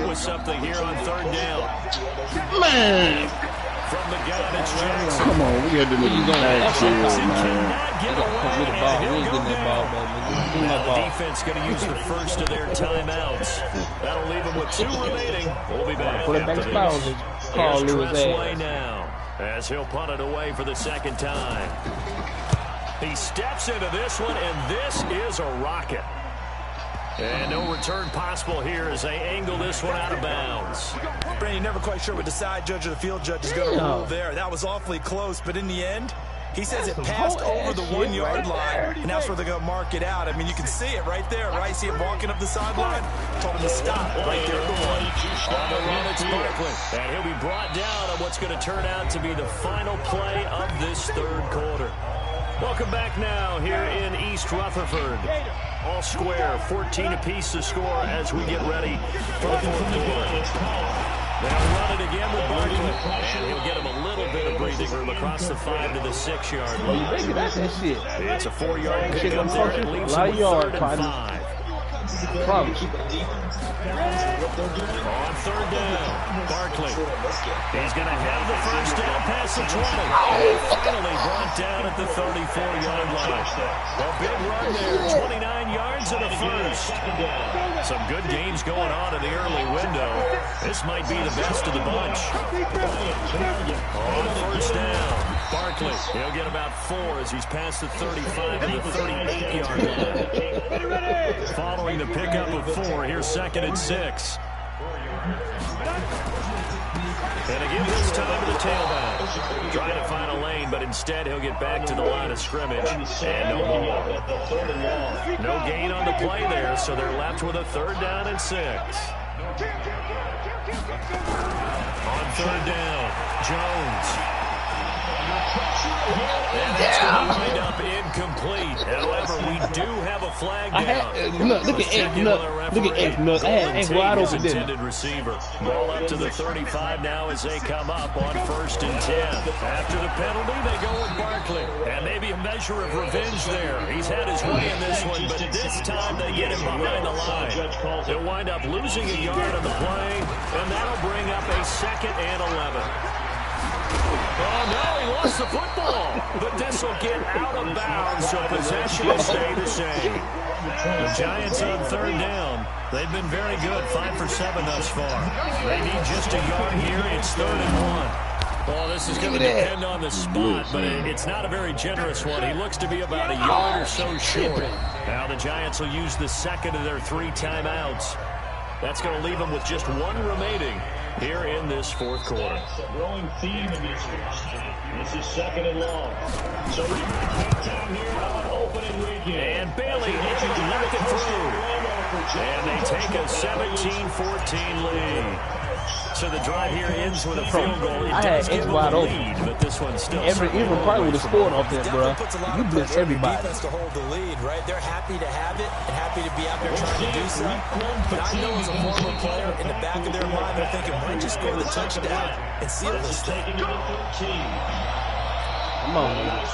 with something here on third down. Man. From the gun, it's Jackson. Come on, we got to look at Jackson cannot get away. Now the defense going to use the first of their timeouts. That'll leave them with 2 remaining. We'll be back after this. Here's Trent's way now, as he'll punt it away for the second time. He steps into this one, and this is a rocket. And no return possible here as they angle this one out of bounds. Brandon, you're never quite sure what the side judge or the field judge is going to rule there. That was awfully close, but in the end, he says it passed over the 1-yard line, and that's where they're going to mark it out. I mean, you can see it right there, right? See him walking up the sideline? Told him to stop right there at the 1. On the run, it's Barkley. And he'll be brought down on what's going to turn out to be the final play of this third quarter. Welcome back now here in East Rutherford. All square, 14 apiece to score as we get ready for the fourth quarter. They'll run it again with Barkley, and he'll get him a little bit of breathing room across the 5 to the 6-yard line. It's a 4-yard pickup there, and it leaves him with 3rd and 5. On third down, Barkley. He's going to have the first down past the 20. And finally brought down at the 34-yard line. A big run there, 29 yards and a first. Some good games going on in the early window. This might be the best of the bunch. On first down, Barkley. He'll get about 4 as he's past the 35 and the 38-yard line. Following the pickup of 4, here's 2nd and 6. And again this time to the tailback. Trying to find a lane, but instead he'll get back to the line of scrimmage. And no more. No gain on the play there, so they're left with a 3rd down and 6. On 3rd down, Jones. And that's going to wind up incomplete. However, we do have a flag down. Look at X wide open. Intended receiver. Ball up to the 35 now as they come up on 1st and 10. After the penalty, they go with Barkley. And maybe a measure of revenge there. He's had his way in this one, but this time they get him behind the line. They'll wind up losing a yard on the play, and that'll bring up a 2nd and 11. Oh, no, he lost the football. But this will get out of bounds, so possession will stay the same. The Giants on 3rd down. They've been very good, 5 for 7 thus far. They need just a yard here. It's 3rd and 1. Well, this is going to depend on the spot, but it's not a very generous one. He looks to be about a yard or so short. Now the Giants will use the 2nd of their 3 timeouts. That's going to leave them with just 1 remaining here in this 4th quarter. Growing theme in this is 2nd and long. So we're going to take time here on opening weekend. And Bailey left it through. And they take a 17-14 lead. So the drive here ends with a field goal. It does give them a lead, but this one's still Even probably would have scored off that, bro. You blitz everybody. Defense to hold the lead, right? They're happy to have it and happy to be out there trying to do something. But I know as a former player, in the back of their mind, they're thinking, why don't you score the touchdown and seal this thing? Come on, man.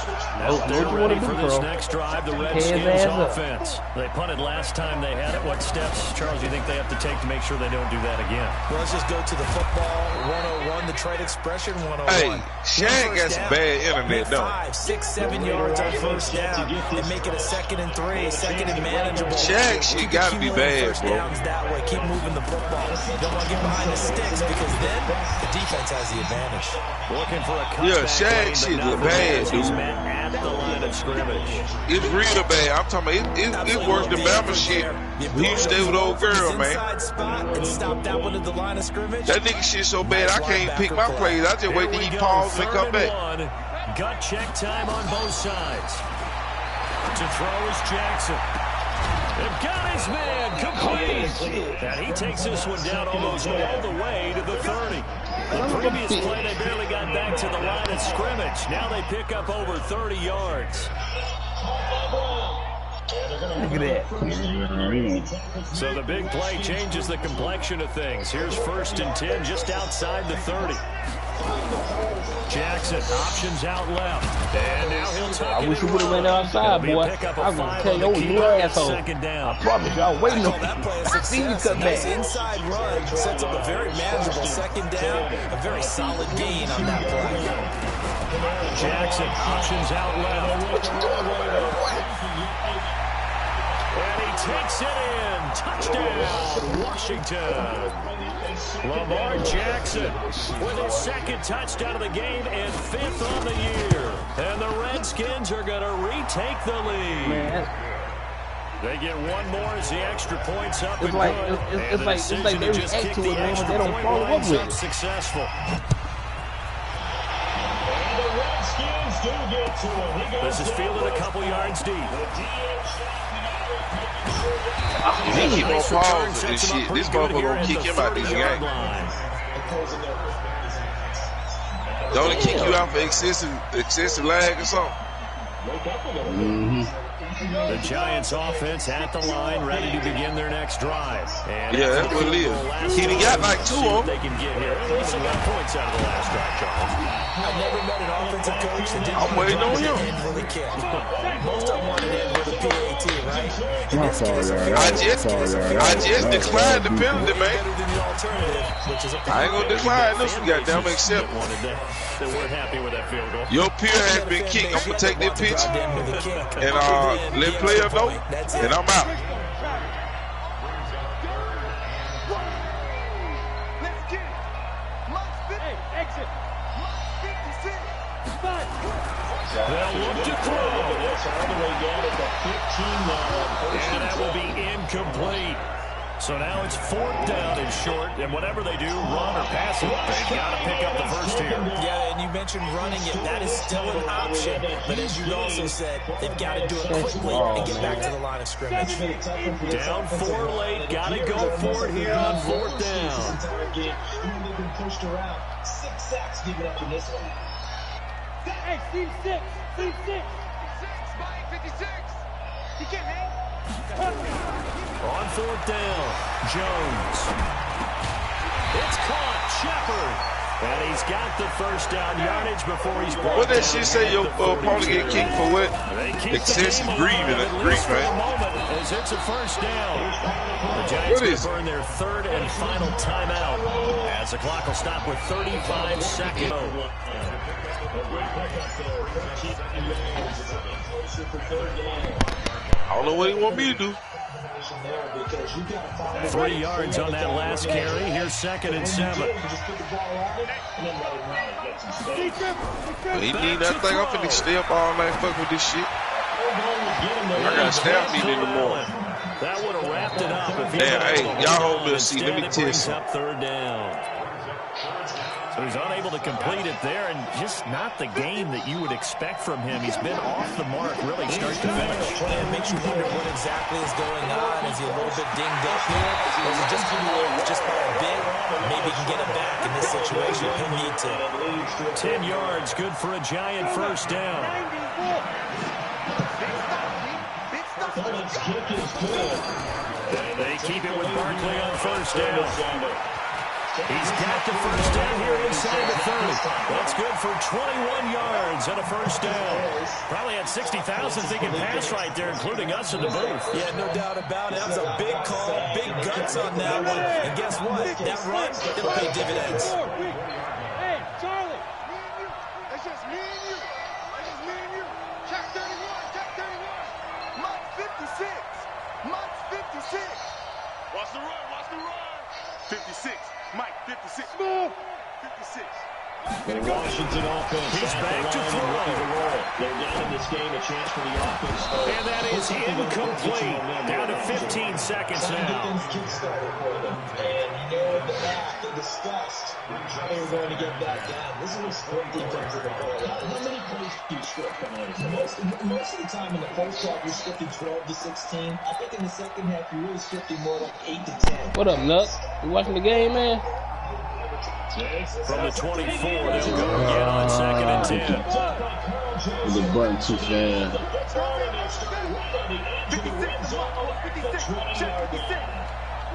They're ready for this next drive, the Redskins offense. They punted last time they had it. What steps, Charles, do you think they have to take to make sure they don't do that again? Well, let's just go to the football 101, the trade expression 101. Hey, Shaq got some bad internet, though. 5, 6, 7 yards on first down and make it a 2nd and 3, 2nd and manageable. Shaq shit got to be bad, bro. That way, keep moving the football. You don't want to get behind the sticks because then the defense has the advantage. Looking for a comeback. Shaq shit was bad, dude. He's met at the line of scrimmage. It's real bad. I'm talking about it's worse than Bama shit. He used to stay with old girl, man. That nigga shit so bad I can't pick my plays. I just wait till he pause and come back. Gut check time on both sides. To throw is Jackson. They've got his man complete. And he takes this one down almost all the way to the 30. The previous play, they barely got back to the line of scrimmage. Now they pick up over 30 yards. Look at that. So the big play changes the complexion of things. Here's 1st and 10 just outside the 30. Jackson options out left. And now he'll tuck I wish you would have went outside, boy. I was going to tell your new asshole. I promise you, I was waiting on that play a I seen you success. cut A nice back. inside run sets up a very manageable 2nd down. A very solid gain on that play. Jackson options out left. And he takes it in. Touchdown, Washington. Lamar Jackson with his 2nd touchdown of the game and 5th on the year. And the Redskins are going to retake the lead. Man. They get one more as the extra points up. It's like they react to it, man, but they don't follow up with it. Successful. This is fielded a couple yards deep. If he keep on pausing this shit, this motherfucker gonna kick him out this game. Don't it kick you out for excessive lag or something? The Giants offense at the line, ready to begin their next drive. And yeah, that's what it is. He got like 2 of them. They can get here. At least they got points out of the last drive, Charles. I've never met an offensive coach that didn't I'm waiting on him. really kick. Most of them want to end with a PAT, right? I just declined the penalty, man. I ain't gonna decline this one, goddamn, except They weren't happy with that field goal. your peer has been kicked. I'm gonna take that pitch and let player know, and I'm out. They'll look to throw. And that will be incomplete. So now it's 4th down and short, and whatever they do, run or pass it, they've got to pick up the first here. Yeah, and you mentioned running it. That is still an option. But as you also said, they've got to do it quickly and get back to the line of scrimmage. Down 4 late, got to go for it here on 4th down. They've been pushed around. 6 sacks given up in this one. Hey, Steve 6. Steve 6. 56. He can't hang. On 4th down, Jones. It's caught, Shepard. And he's got the first down yardage before he's brought What that down. shit say your opponent get kicked for what? Excessive grieving, grief, man. As it's a first down. The Giants will burn their 3rd and final timeout as the clock will stop with 35 seconds. I don't know what he want me to do. 3 yards on that last carry. Here's 2nd and 7. He need that thing. I'm finna stay up all night fuck with this shit. I got a staff meeting in the morning. That would have wrapped it up. If Damn, hey, y'all hold me a seat. Let me test up 3rd down. So he's unable to complete it there, and just not the game that you would expect from him. He's been off the mark, really, start to finish. And it makes you wonder what exactly is going on. Is he a little bit dinged up here? Or is it just by a bit? Maybe he can get it back in this situation. He'll need to. 10 yards, good for a Giant first down. And they keep it with Barkley on first down. He's got the first down here inside the 30. That's good for 21 yards and a first down. Probably had 60,000 thinking pass right there, including us in the booth. Yeah, no doubt about it. That was a big call, big guts on that one. And guess what? That run, it'll pay dividends. Hey, Charlie. Me and you. That's just me and you. That's just me and you. Check 31. Check 31. Mike 56. Mike 56. Watch the run. Watch the run. 56. Mike, 56. Move. 56. The Washington offense. He's back to throw. They're down in this game, a chance for the offense. And that is incomplete. Down to 15 seconds now. And you know, the back, they discussed how they were going to get back down. This is a script defense of the ball. How many plays do you script coming in? Most of the time in the first half, you're scripting 12 to 16. I think in the second half, you're really scripting more like 8 to 10. What up, Nuts? You watching the game, man? From the 24, they'll go again on 2nd and 10. The button too fast. to the red zone at the 20-yard line.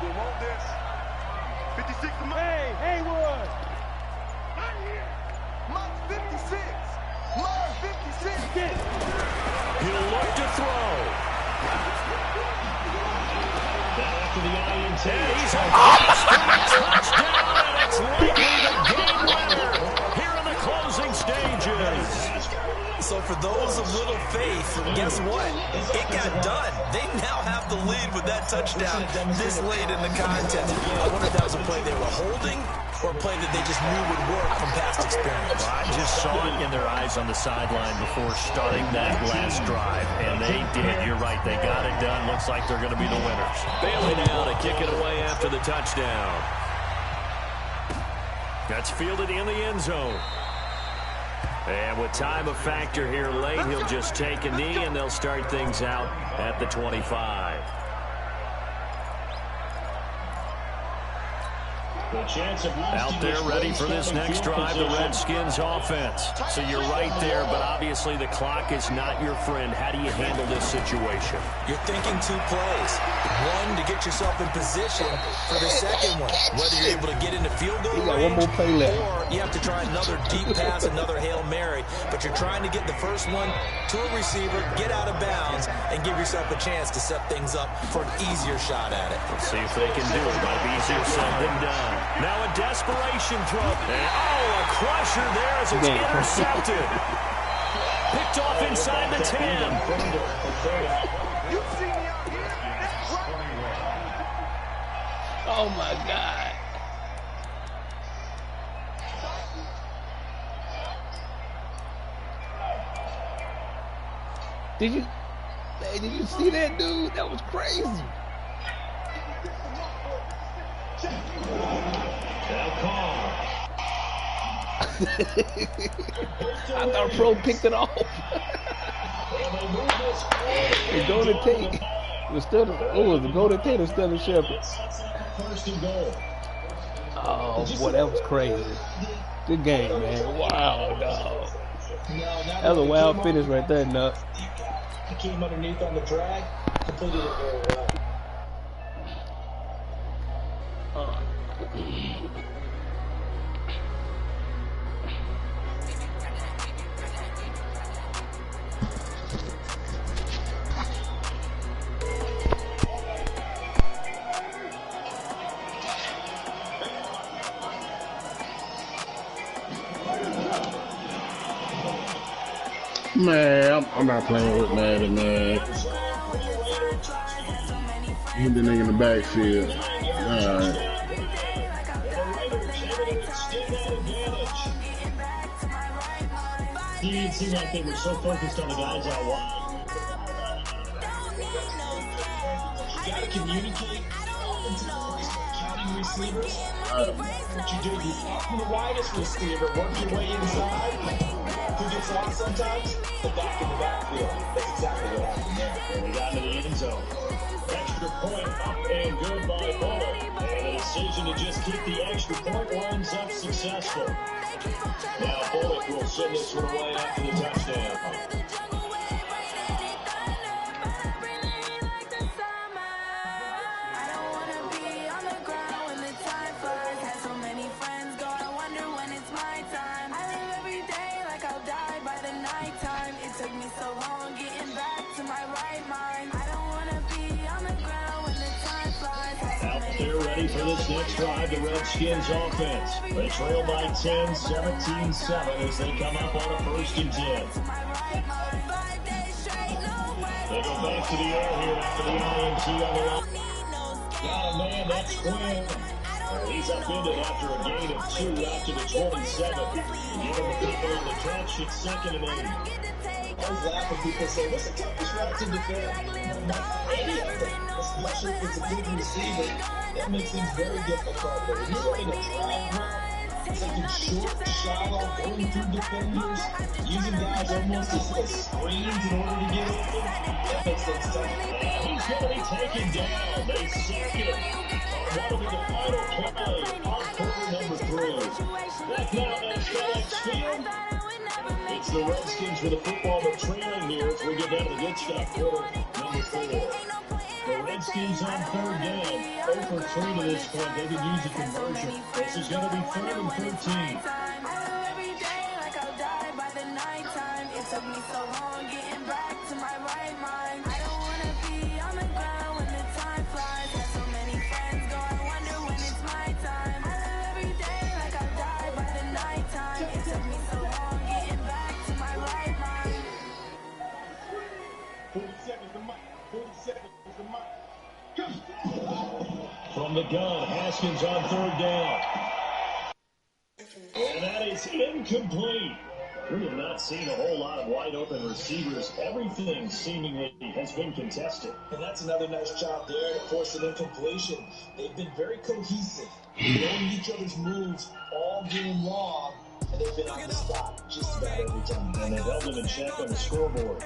We want this. 56 to Mike. Hey, Haywood. Not here. Mike's 56. Mike's 56. He'll look to throw. After the INT. He's a touchdown, and it's likely the game winner here in the closing stages. So for those of little faith, guess what? It got done. They now have the lead with that touchdown this late in the contest. I wonder if that was a play they were holding or a play that they just knew would work from past experience. I just saw it in their eyes on the sideline before starting that last drive, and they did. You're right. They got it done. Looks like they're going to be the winners. Bailey now to kick it away after the touchdown. That's fielded in the end zone. And with time a factor here late, he'll just take a knee, and they'll start things out at the 25. Out there ready for this next drive, the Redskins offense. So you're right there, but obviously the clock is not your friend. How do you handle this situation? You're thinking 2 plays. One, to get yourself in position for the second one. Whether you're able to get into field goal range, one more play left. or you have to try another deep pass, another Hail Mary. But you're trying to get the first one to a receiver, get out of bounds, and give yourself a chance to set things up for an easier shot at it. Let's see if they can do it. Might be easier said than done. Now a desperation throw. And a crusher there as it's intercepted. Picked off inside the 10. You see me out here? That's right. Oh my God. Did you see that, dude? That was crazy. I thought Pro picked it off. The Golden Tate. It was the Golden Tate instead of Shepard. Oh boy, that was crazy. Good game, man. Wow, dog. That was a wild finish right there, Nut. He came underneath on the drag, completed it very well. Man, I'm not playing with Madden, man. Hit the nigga in the backfield. Alright. It seemed like they were so focused on the guys out wide. You gotta communicate. Counting receivers. What you do, you open the widest receiver, work your way inside. Who gets lost sometimes? The back in the backfield. That's exactly what happened there. And we got into the end zone. Extra point up and good by Bullock. And a decision to just keep the extra point winds up successful. Now Bullock will send this one away after the touchdown. They're ready for this next drive, the Redskins offense. They trail by 10, 17-7 as they come up on a 1st and 10. They go back to the air here after the INT on the line. Got a man, that's Quinn. He's upended after a gain of 2 out to the 27. Give him a couple on the catch, it's 2nd and 8. I was laughing people say, what's the toughest route to defend? Not any of them, especially if it's a big receiver. That makes things very difficult. But when you're running a drag route, taking short, shallow, going through defenders, using guys almost as screens in order to get open, that makes things tough. He's going to be taken down. They sack him. That'll be the final play on quarter number 3. Back now at FedEx Field. It's It's the Redskins with the football. They're trailing here as we get down to the good stuff. Quarter number 4. The Redskins on 3rd down. 0 for 3 to this point. They could use a conversion. This is going to be 3rd and 13. It took me so long getting back to my right mind. I don't wanna be on the ground when the time flies. Got so many friends go, I wonder when it's my time. I live every day like I'll die by the nighttime. It took me so long getting back to my right mind. 40 seconds to Mike. 40 seconds to Mike. Go. From the gun, Haskins on 3rd down. And that is incomplete. We have not seen a whole lot of wide open receivers. Everything seemingly has been contested. And that's another nice job there to force an incompletion. They've been very cohesive, knowing each other's moves all game long, and they've been on the spot just about every time. And they've held them in check on the scoreboard.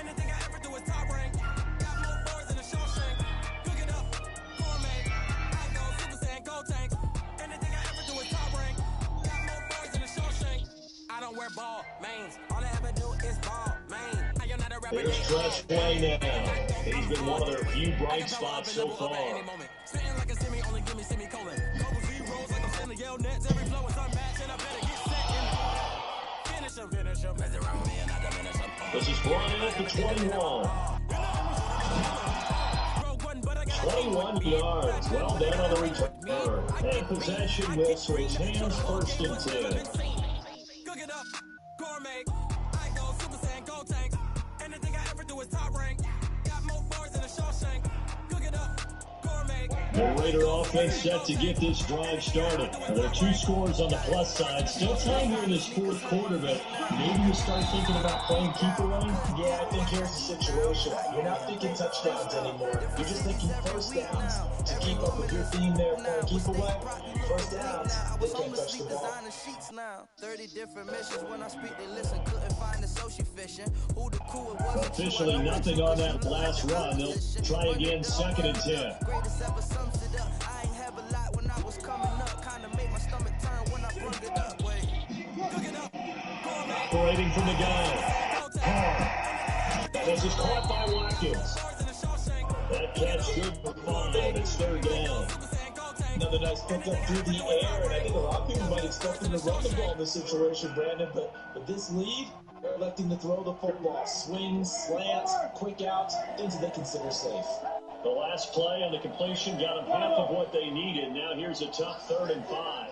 Ball, mains. All I ever do is ball, main. I am not a rapper. Here's Fresh Play now. He's been one of their few bright spots so far. Spitting like a semi, only give me semicolon. Couple V rolls like I'm sending yell nets. Every flow is unmatched, and I better get set and finish him. Mess around with me and I diminish him. This is Brian at the 21. 21 yards. Well done on the return. And possession will switch hands 1st and 10. Gourmet, I go Super Saiyan, go tanks. Anything I ever do is top rank. Got more bars than a Shawshank. Cook it up, gourmet. The Raider offense set to get this drive started. There are 2 scores on the plus side. Still time here in this 4th quarter, but maybe you start thinking about playing keeper lane. Yeah, I think here's the situation. You're not thinking touchdowns anymore. You're just thinking first downs. To keep up with your theme there, playing keep away. First downs, they can't touch the ball. 30 different missions. When I speak, they listen. Couldn't find the social fishing. Who the cool it was. Officially nothing on that last run. They'll try again 2nd and 10. Greatest ever sums it up. I ain't have a lot when I was coming up. Kinda made my stomach turn when I brung it up. Wait. Cook it up. Operating from the gun. This is caught by Watkins. That catch good for 5. It's 3rd down. Another nice pick up through the air, and I think a lot of people might expect him to run the ball in this situation, Brandon, but with this lead, they're electing to throw the football. Swings, slants, quick outs, things that they consider safe. The last play on the completion got them half of what they needed. Now here's a tough 3rd and 5.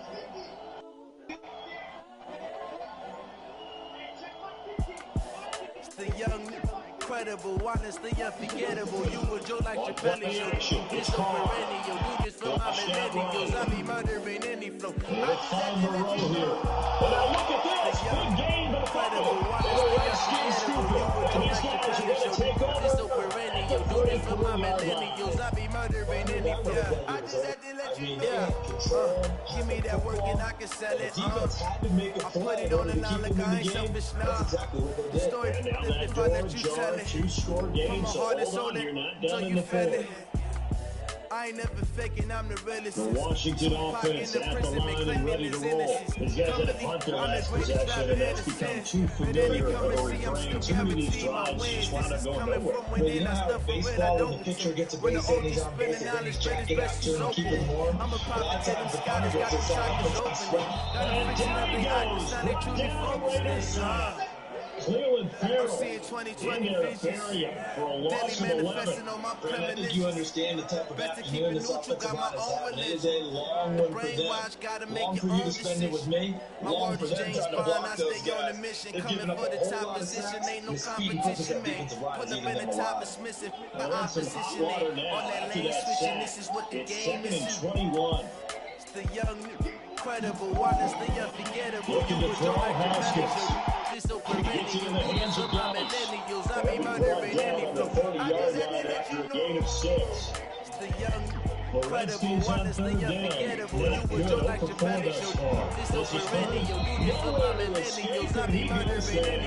It's the young, incredible, honestly unforgettable. You would joke like your belly show. It's so perennial. You just from my millennials. I be murdering any flow. It's on the road here. But now look at this. Big game by Incredible, honestly unforgettable. You would joke like your belly show. It's so perennial. You just from my millennials. I be murdering any flow. I just had to let you know. Give me that work and I can sell it. Defense had to make a I play put it in on order and to I keep like them I in ain't the game. selfish That's now. exactly what they The did. story And now that if I door let you tell jar, it. 2-score game, From my so heart and hold soul, on, you're not so done in you the feel 4th. it. I ain't never faking, I'm the realest. The Washington offense at the line and ready to roll. These guys had to punt their last possession, and that's become too familiar of a refrain. Too many of these drives just wound up going nowhere. But you know how baseball, when the pitcher gets a base hit and he's on base, and then he's jacking out to him and keep him warm? A lot of times the punter gets his offense to sweat. And down he goes. Brought down the Raiders side. Cleveland Farrell in there burying for a loss of 11. Brent, I think you understand the type of afternoon this offensive line is having. It is a long one for them. Long for you to spend it with me. Long for them trying to block those guys. They've given up a whole lot of sacks, and the speed and quickness of that defensive line is eating them alive. They're in some hot water now after that sack. It's 2nd and 21. The young, incredible, honestly unforgettable. Looking to throw Haskins. It's so Gets it in the hands of Dallas. I be Brought murdering down any on the 30-yard line after a gain of 6. The young, The Redskins on 3rd down. Not good. 0 for 4 thus far. This is perennial. Miller escaped and he goes down.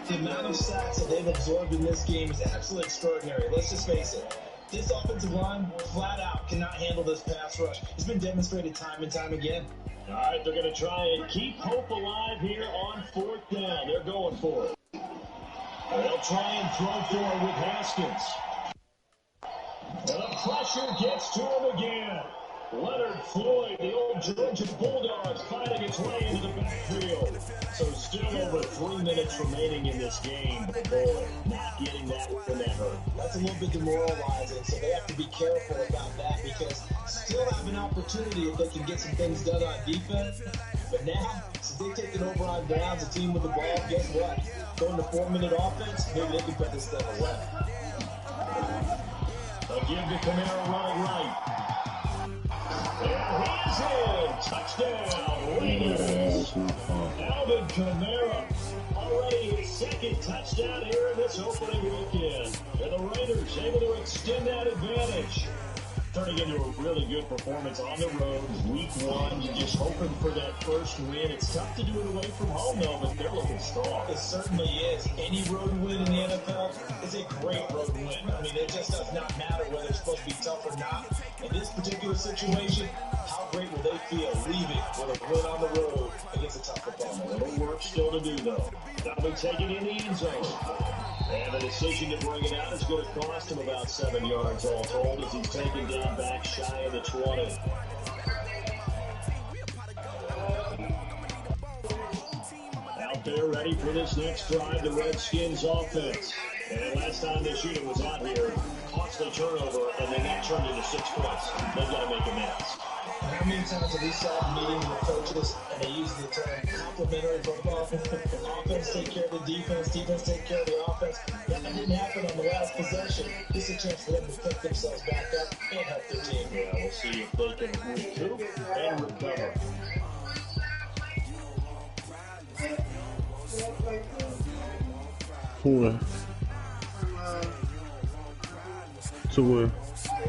The amount of sacks that they've absorbed in this game is absolutely extraordinary. Let's just face it. This offensive line, flat out, cannot handle this pass rush. It's been demonstrated time and time again. All right, they're going to try and keep hope alive here on 4th down. They're going for it. They'll try and throw for it with Haskins. And the pressure gets to him again. Leonard Floyd, the old Georgia Bulldogs, fighting its way into the backfield. So still over 3 minutes remaining in this game. But boy, not getting that when that hurt. That's a little bit demoralizing, so they have to be careful about that because still have an opportunity if they can get some things done on defense. But now, since they've taken over on downs, a team with the ball, guess what? Going to 4-minute offense, maybe they can put this thing away. They'll give to Kamara running right. And he's in. Touchdown, Raiders. Alvin Kamara, already his 2nd touchdown here in this opening weekend. And the Raiders able to extend that advantage. Turning into a really good performance on the road. Week 1, you're just hoping for that first win. It's tough to do it away from home, though, but they're looking strong. It certainly is. Any road win in the NFL is a great road win. I mean, it just does not matter whether it's supposed to be tough or not. In this particular situation, how great will they feel leaving with a win on the road against a tough opponent? A little work still to do, though. That'll be taken in the end zone. And the decision to bring it out is going to cost him about 7 yards all told as he's taken down back shy of the 20. Out there ready for this next drive, the Redskins offense. And last time this unit was out here, costly turnover, and then that turned into 6 points. They've got to make amends. How many times have we sat in meetings with coaches and they use the term complementary football? Offense take care of the defense, defense take care of the offense. That didn't happen on the last possession. This is a chance for them to pick themselves back up and help their team. Yeah, we'll see if they can recoup and recover. Who? To where?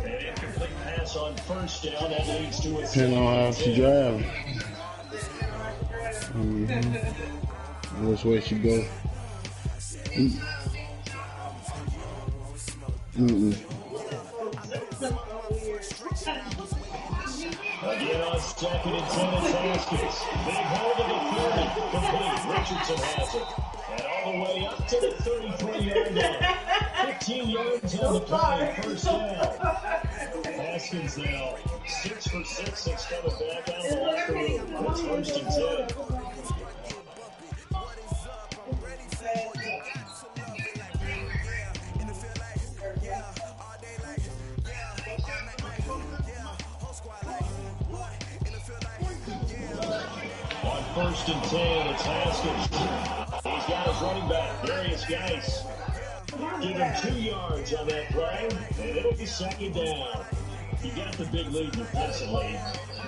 An incomplete pass on 1st down. That leads to a Depending on how she drive. Which way she go? Again on 2nd and 10, it's Haskins. Big hold of the 30. Complete. Richardson has it. And all the way up to the 33-yard line. 15 yards on the play. 1st down. Haskins now 6 for 6 since coming back out of the locker room. It's 1st and 10. On 1st and 10, it's Haskins. He's got his running back, Darius Geis. Give him 2 yards on that play, and it'll be 2nd down. You got the big lead defensively.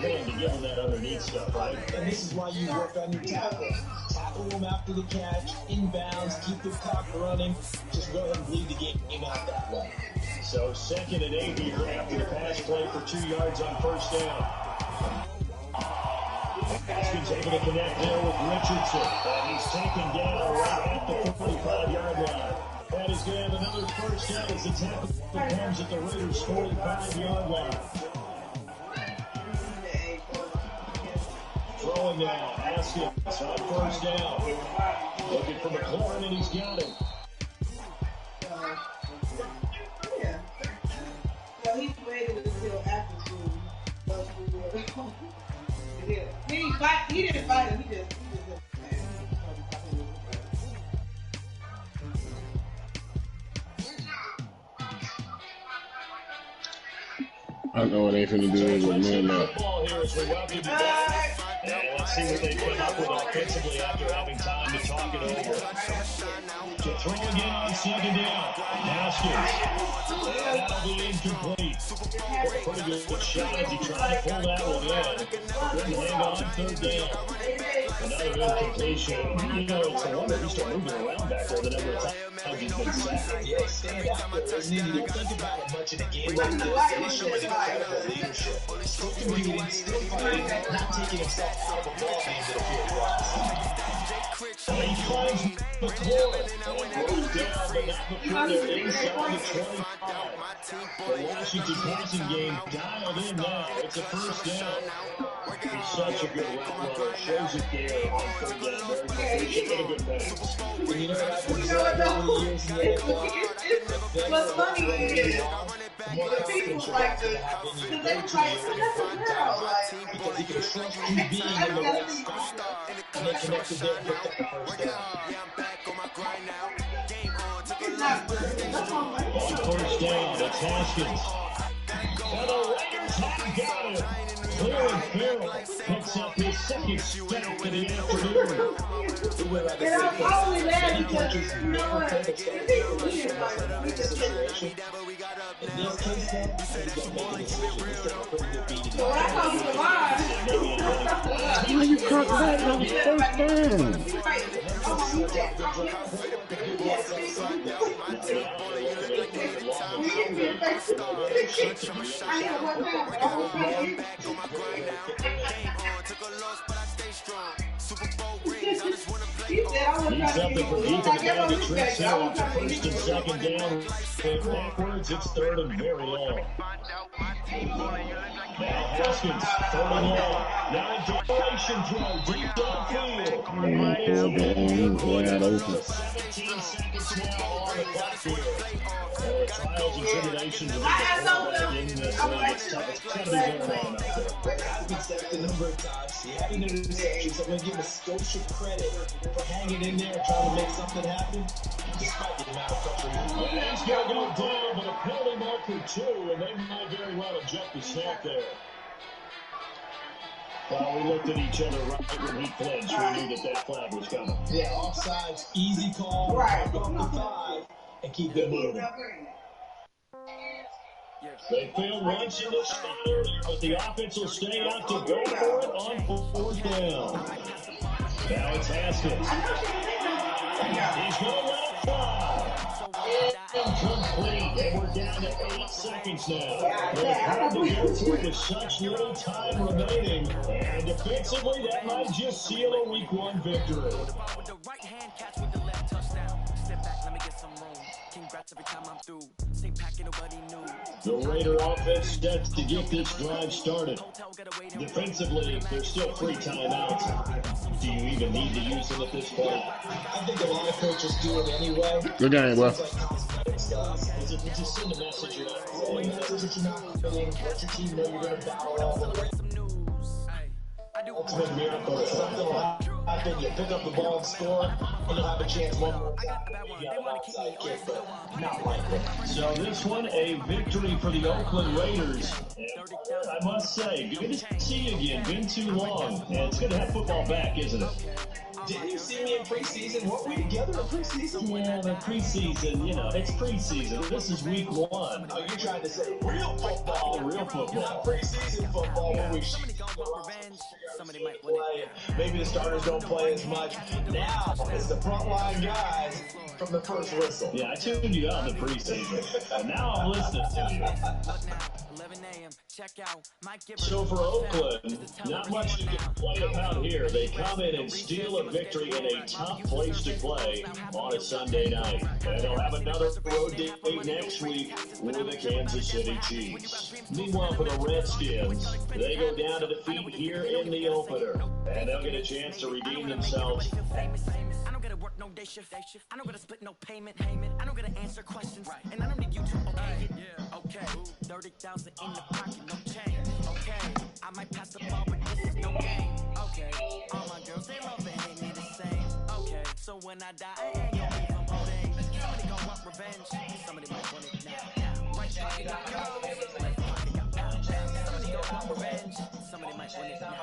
Willing to give him that underneath stuff, right? And this is why you work on your tackles. Tackle them after the catch, inbounds, keep the clock running. Just go ahead and bleed the game out that way. So 2nd and 8 here after the pass play for 2 yards on 1st down. Haskins able to connect there with Richardson. And he's taken down right at the 45-yard line. That is going to have another 1st down as the tackle comes at the Raiders' 45-yard line. Throwing now, Haskins on 1st down. Looking for McLaurin, and he's got him. So he waited until after school. He didn't fight him. He just I know it ain't finna do it with me now. And let's see what they come up with offensively after having time to talk it over. To throw again on 2nd down. Haskins. And that'll be incomplete. Pretty good shot as he tried to pull that one in. Couldn't hang on 3rd down. Another incompletion. You know, it's a wonder he started moving around back there the number of times he's been sacked. Yeah, stand out there. Isn't he? You don't think about it much in a game like this. He's showing incredible leadership. Still competing, still fighting, not taking himself out of a ball game that appears lost. And he finds McLaurin and throws down, but not before they're inside the 25. The Washington passing game dialed in now. It's a first down. He's such a good route runner. Shows it there on third down. Very proficient and a good pass. And you know what I've observed over the years in the NFL? What's funny is the people like this, because they was like, oh, that's a girl. Like, Because he can trust you being in the right spot. And they connected there and picked up the first down. it's not good. That's all right. On first down, it's Haskins. And the Raiders have got it. Cleveland Farrell picks up his second step for the afternoon. And I'm only mad because, you know what, it's weird, like, we just take it. In this case, though, he's going to make a decision. He's got a pretty good beat. So when I come to the line, Why you cut back on first down? right, I'm gonna use that. I have one time, but I won't try to he said I was Needs trying to something from get Ethan I down to guess Trent I Hill was after trying to first and second down. And backwards, it's third and very long. Now Haskins, third and long. Now in duration throw, deep downfield. It's a big Wide open. 17 seconds now on the clock here. Trials and tribulations of I told them, in this I'm league. like, It's tough. It's got to be going on out there. I've been sacked a number of times. He had an interception, so I'm going to give him Scotia credit for hanging in there and trying to make something happen, despite the amount of pressure he's Well, he's going to go down, but a penalty marker too, and they might very well eject the snap there. Well, we looked at each other right when he flinched. We knew that flag was coming. Yeah, offsides, easy call, Right. go up to 5, and keep it moving. They failed once in the start, but the offense will stay out to go for it on fourth down. Now it's Haskins. He's going to let it fly. Incomplete, and we're down to 8 seconds now. They're hard to get through with such little time remaining, and defensively, that might just seal a Week 1 victory. The Raider offense sets to get this drive started. Defensively, there's still 3 timeouts. Do you even need to use them at this point? I think a lot of coaches do it anyway. Good game, bro. Is it just send a message you're not Sending a message that you're not feeling, let your team know you're going to battle all the way. Ultimate miracle is something will happen. You pick up the ball and score, and you'll have a chance one more time. You got an outside kick, but not likely. So this one, a victory for the Oakland Raiders. And I must say, good to see you again. Been too long. And it's good to have football back, isn't it? Didn't you see me in preseason? Weren't we together in preseason? Yeah, the preseason, it's preseason. This is week 1. Oh, you're trying to say real football. Real football. Not preseason football when we shoot. Maybe the starters don't play as much. Now it's the frontline guys from the first whistle. Yeah, I tuned you out in the preseason. And now I'm listening to you. So for Oakland, not much you can complain about here. They come in and steal a victory in a tough place to play on a Sunday night. And they'll have another road date next week with the Kansas City Chiefs. Meanwhile, for the Redskins, they go down to defeat here in the opener. And they'll get a chance to redeem themselves. I don't gotta work no day shift. I don't gotta split no payment. I don't gotta answer questions. And I don't need you to okay it. Yeah, okay. 30,000 in the pocket, no change. Okay. I might pass the ball, but this is no game. Okay. All my girls, they love and hate me the same. Okay. So when I die, I ain't gonna be from old age. Somebody gonna want revenge. Somebody might want it now. Right pocket got euros. Left pocket got pounds. Somebody gonna want revenge. Somebody might want it now.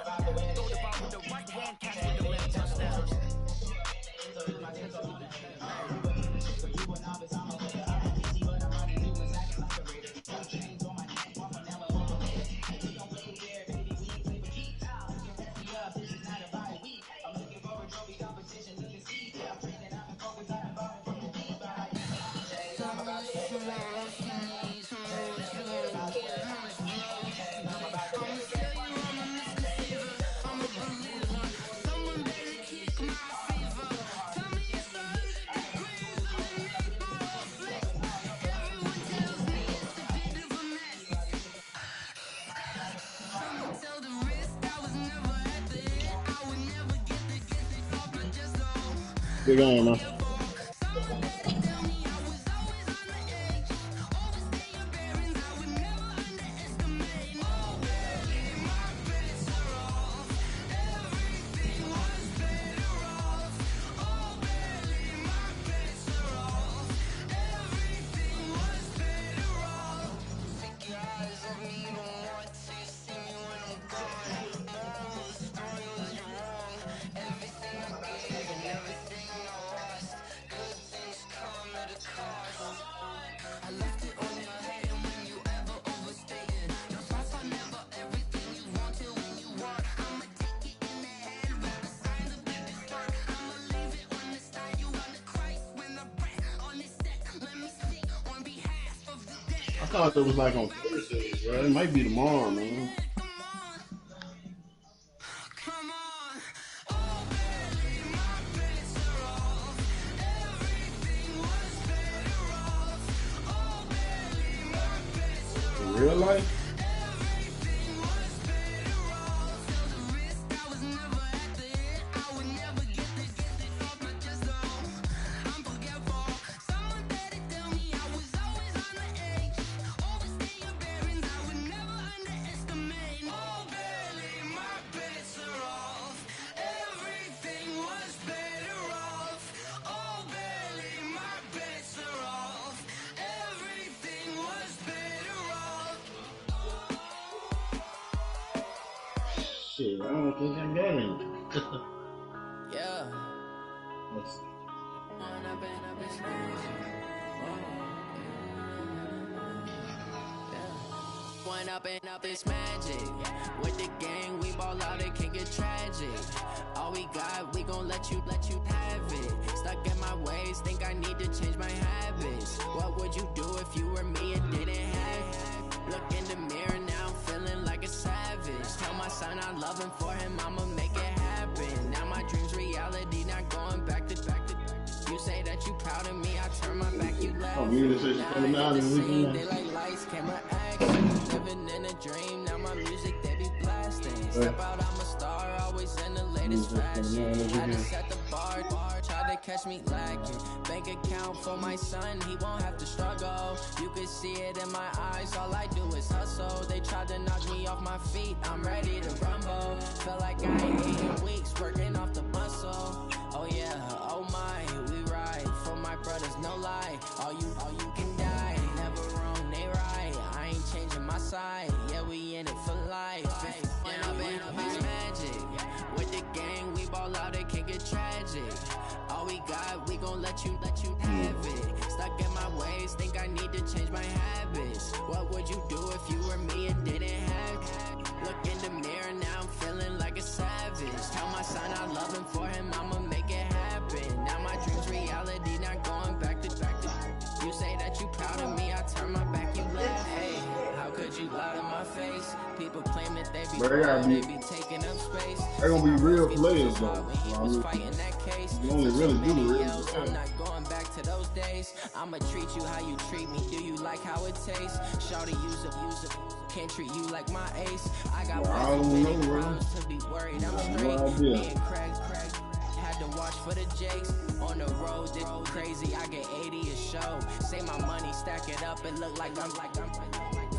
Throw the ball with the right hand, catch with the left touchdown. Good game, man. I thought it was like on Thursday, bro. It might be tomorrow, man. In real life? Shit, I don't think I got any. Yeah. Let's see. One up and up is magic. With the gang, we ball out, it can get tragic. All we got, we gon' let you have it. Stuck in my ways, think I need to change my habits. What would you do if you were me and didn't have it? Look in the mirror now, I'm feeling like a savage. Tell my son I love him, for him I'ma make it happen. Now my dream's reality, not going back to. You say that you proud of me, I turn my back, you laugh. Oh, music station coming out in the weekend. They like lights, camera action. Living in a dream, now my music they be blasting. Step out, I'm a star, always in the latest fashion. Had to set the bar, try to catch me lacking. Bank account for my son, he won't have to struggle. You can see it in my eyes, all I do is hustle. They tried to knock me off my feet, I'm ready to rumble. Felt like I ain't eating weeks, working off the muscle. Oh yeah, oh my, we ride for my brothers, no lie. All you can die, never wrong, they right. I ain't changing my side, yeah, we in it for life. When up is magic. With the gang, we ball out, it can get tragic. All we got, we gon' let you have it. Stuck in my ways, think I need to change my habits. What would you do if you were me and didn't have it? Look in the mirror, now I'm feeling like a savage. Tell my son I love him, for him I'ma make it happen. Now my dream's reality, not going back to. You say that you proud of me, I turn my back, you laugh. Hey, how could you lie to my face? People claim that they be they be taking up space. They're gonna be real players though. When he was fighting that case, you only really do the real stuff. I'm not going back to those days. I'ma treat you how you treat me. Do you like how it tastes? Shawty, use it. Can't treat you like my ace. I got problems to be worried. I'm straight. Me and Craig had to watch for the Jakes. On the road, it's crazy. I get 80 a show. Say my money, stack it up. It look like I'm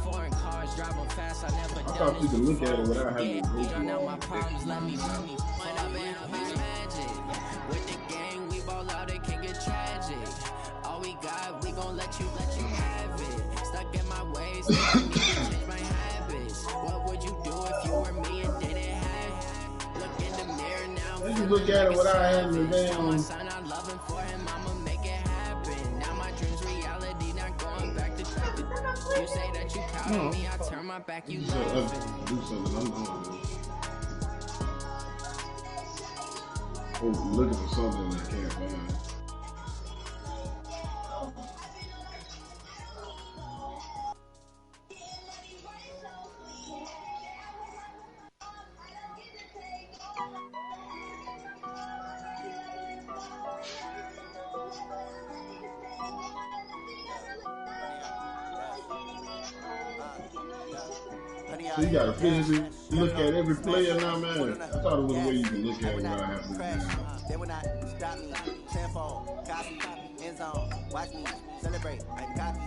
foreign cars driving fast. I never done. I thought you could look at it without having to. You don't know my problems. Let me one up and magic. With the gang, we ball out. It can get tragic. All we got, we gon' let you have it. Stuck in my ways, I need to change my habits. What would you do if you were me and didn't have it? Look in the mirror now. You look at it without having to damn. My son, I love him, for him I'ma make it happen. Now my dream's reality, not going back to. You say that you proud of me, I turn my back, you laughing. Do something, I'm going. Oh, looking for something I can't find. So you gotta physically look at every player now, man. I thought it was a way you can look at it without having to. They will not stop me. Tenfold, copy, end zone. Watch me celebrate. I copy.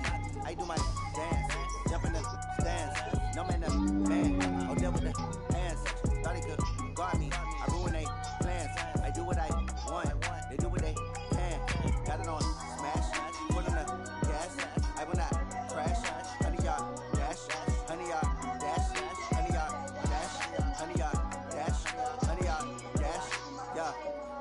I do my dance. Jump in the stands. No man, the man. Oh, deal with the hands. Thought he could guard me. I ruin they plans. I do what I want. They do what they can. Got it on smash. Put on the gas. I will not crash. 100 yard dash. 100 yard dash. 100 yard dash. 100 yard dash. 100 yard dash. Yeah.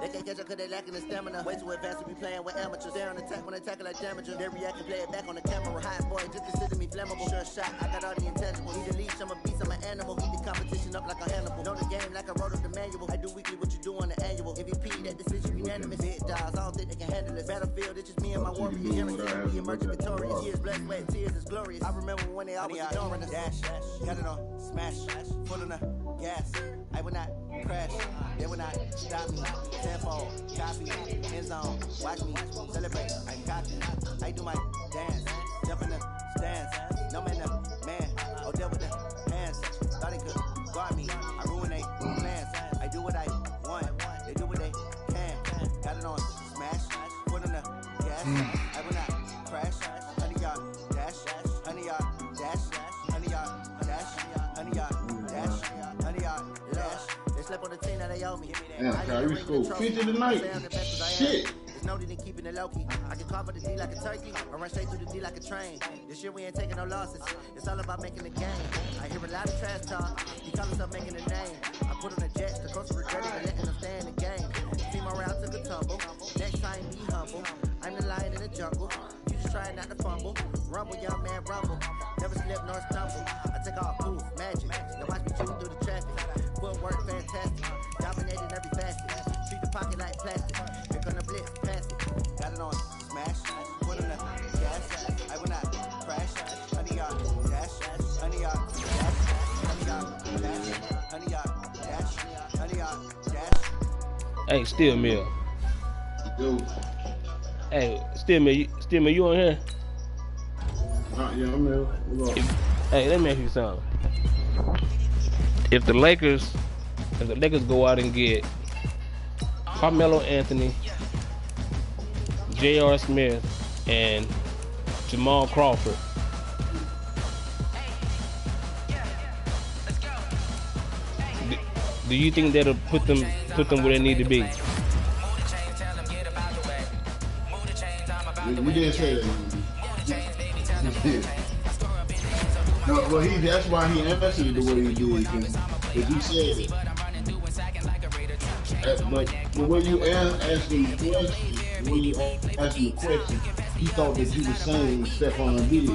They can't catch up cause they lacking the stamina. Way too advanced to be playing with amateurs. They're on attack when they tackle like damager. They react and play it back on the camera. Hot boy, just consider me flammable. Sure shot, I got all the intangibles. Need a leash, I'm a beast, I'm an animal. Heat the competition up like a Hannibal. Know the game like I wrote up the manual. I do weekly what you do on the annual. MVP, that decision unanimous. Big dogs, I don't think they can handle it. Battlefield, it's just me and my warrior. Guaranteed we emerging victorious. Years, blood, sweat, tears, is glorious. I remember when they always ignoring us. Dash, got it on smash. Full on the gas. I will not crash. They will not stop me. Tenfold, copy, end zone. Watch me celebrate. I copy. I do my dance. Jump in the stands. No man, the man. Oh, deal with the hands. Thought they could guard me. I ruin they plans. I do what I want. They do what they can. Got it on smash. Put on the gas. I will not crash. 100 yard dash. 100 yard dash. 100 yard dash. 100 yard dash. 100 yard dash. They slept on the team that they owe me. Damn, Kyrie scored 50 tonight. Shit. No, they didn't keep it low key. I can cover the D like a turkey, or run straight through the D like a train. This year we ain't taking no losses. It's all about making the game. I hear a lot of trash talk. He call himself making a name. I put on the Jets, the coach regretted and letting them stay in the game. Team around took a tumble. Next time be humble. I'm the lion in the jungle. You just trying not to fumble. Rumble, young man, rumble. Never slip nor stumble. I take off poof, magic. Now watch me shooting through the traffic. Footwork fantastic. Dominating every facet. Treat the pocket like plastic. Here gonna blitz, pass it. Got it on smash. Put on the gas. I will not crash. 100 yard dash. 100 yard dash. 100 yard dash. 100 yard dash. 100 yard dash. Hey, Steel Mill. Hey, Steel Mill, you on here? Yeah, I'm here. Hey, let me ask you something. If the Lakers go out and get Carmelo Anthony, J.R. Smith, and Jamal Crawford, do you think that'll put them where they need to be? We didn't say that. No, well, that's why he answered it the way he did. Because he said it. But the way you asked him the question, he thought that you were saying Stephon Diggs.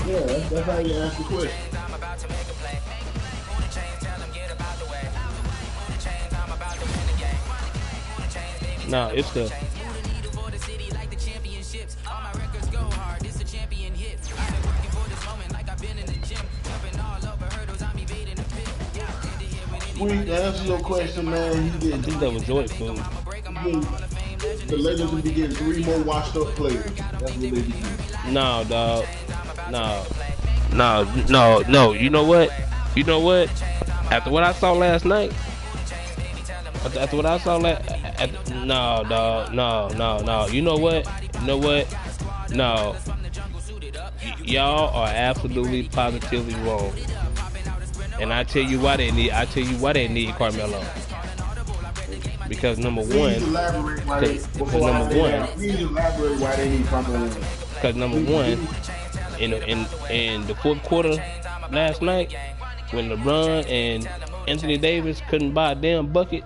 Yeah, that's how you asked the question. No, it's the To answer your question, man, you get. I think that was Joy Food. The Lakers will be getting 3 more washed up players. That's what they do. No, dog. No. You know what? After what I saw last night. No, dog. No. You know what? No. Y'all are absolutely positively wrong. And I tell you why they need Carmelo. Because number one, in the fourth quarter last night, when LeBron and Anthony Davis couldn't buy a damn bucket,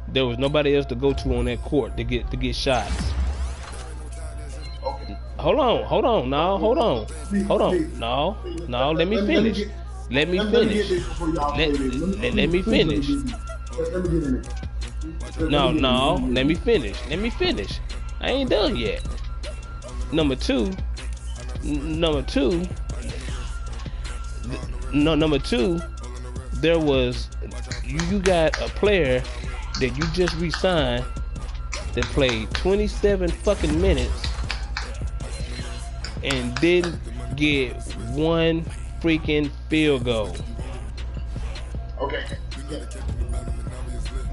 there was nobody else to go to on that court to get shots. Hold on. No, let me finish. Let me finish. I ain't done yet. Number two, there was you got a player that you just re-signed that played 27 fucking minutes and didn't get one freaking field goal. Okay.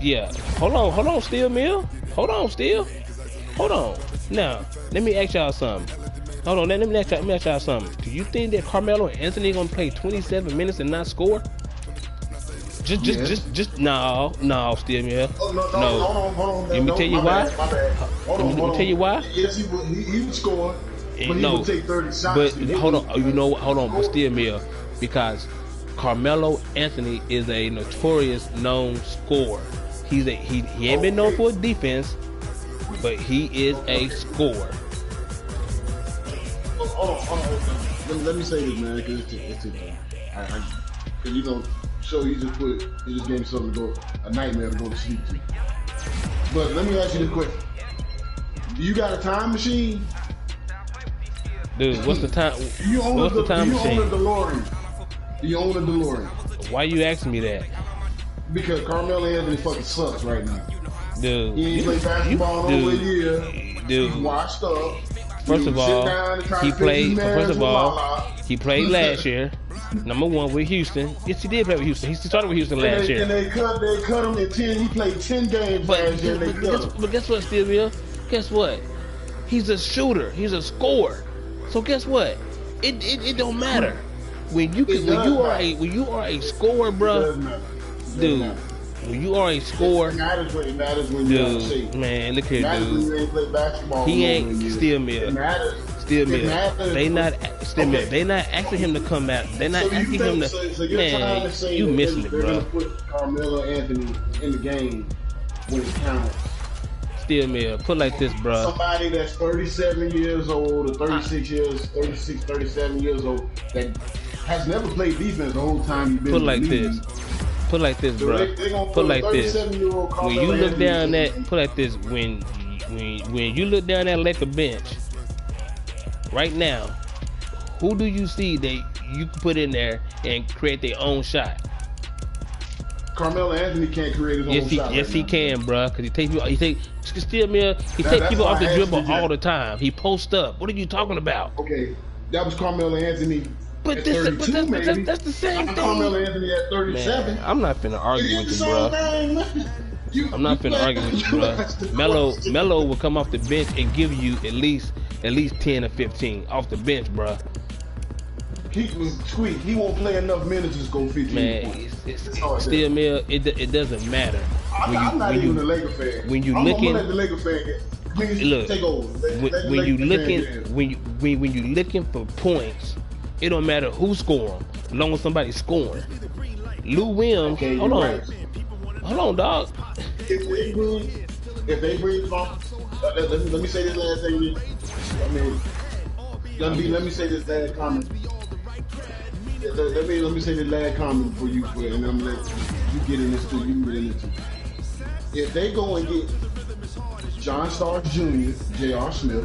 Yeah. Hold on, Steel Mill. Hold on. Now, let me ask y'all something. Hold on, let me ask y'all something. Do you think that Carmelo and Anthony gonna play 27 minutes and not score? Just no, Steel Mill. Oh, no. Hold on. Let me tell you why. Hold on. Let me tell you why. Yes, he would score, but he would take 30 shots. But hold on, but Steel Mill, because Carmelo Anthony is a notorious known scorer. He ain't been known for defense, but he is a scorer. Hold on. Let me say this, man, because you know, show you just gave me something to go, a nightmare to go to sleep to. But let me ask you this question: do you got a time machine? Dude, what's the time? What's the time machine? Do you own a DeLorean? Why you asking me that? Because Carmelo Anthony fucking sucks right now. Dude, he ain't played basketball over a year. Dude, he's washed up. First of all, he played last year. Number one with Houston. Yes, he did play with Houston. He started with Houston last year. And they cut him in 10. He played 10 games last year. But guess what, Steve Mill? Guess what? He's a shooter. He's a scorer. So guess what? It don't matter. When you are a scorer, bro, dude. When you are a scorer, it matters when you dude, man, look here, dude. When you ain't play basketball. He ain't Steel Mill. Still Mill. They not asking him to come out. They not asking him to. Man, you missing it, bro. They're gonna put Carmelo Anthony in the game when it counts. Steel Mill, put like this, bro. Somebody that's 37 years old or 37 years old that has never played defense the whole time you've been. Put like this. Put like this, bro. Put like this. When you look down that, put like this. When you look down that Laker bench, right now, who do you see that you can put in there and create their own shot? Carmelo Anthony can't create his own shot. Yes, he can, bro. Cause he take people off the dribble all the time. He posts up. What are you talking about? Okay, that was Carmelo Anthony. But that's the same thing. Carmelo Anthony at 37. Man, I'm not finna argue with you, bro. I'm not finna argue with you, bro. Melo will come off the bench and give you at least 10 or 15 off the bench, bro. He won't play enough minutes to go 15 points. Steel Mill, it doesn't matter. I'm not even a Laker fan. When you I'm looking, gonna let the Laker fan look, take over. When you looking for points, it don't matter who score them, as long as somebody's scoring. Lou Williams, hold on, dog. If they bring the ball, let me say this last thing. Let me say this last comment. Let me say this last comment for you, and I'm gonna let you get in this too. You can get in it too. If they go and get John Starks Jr., J.R. Smith,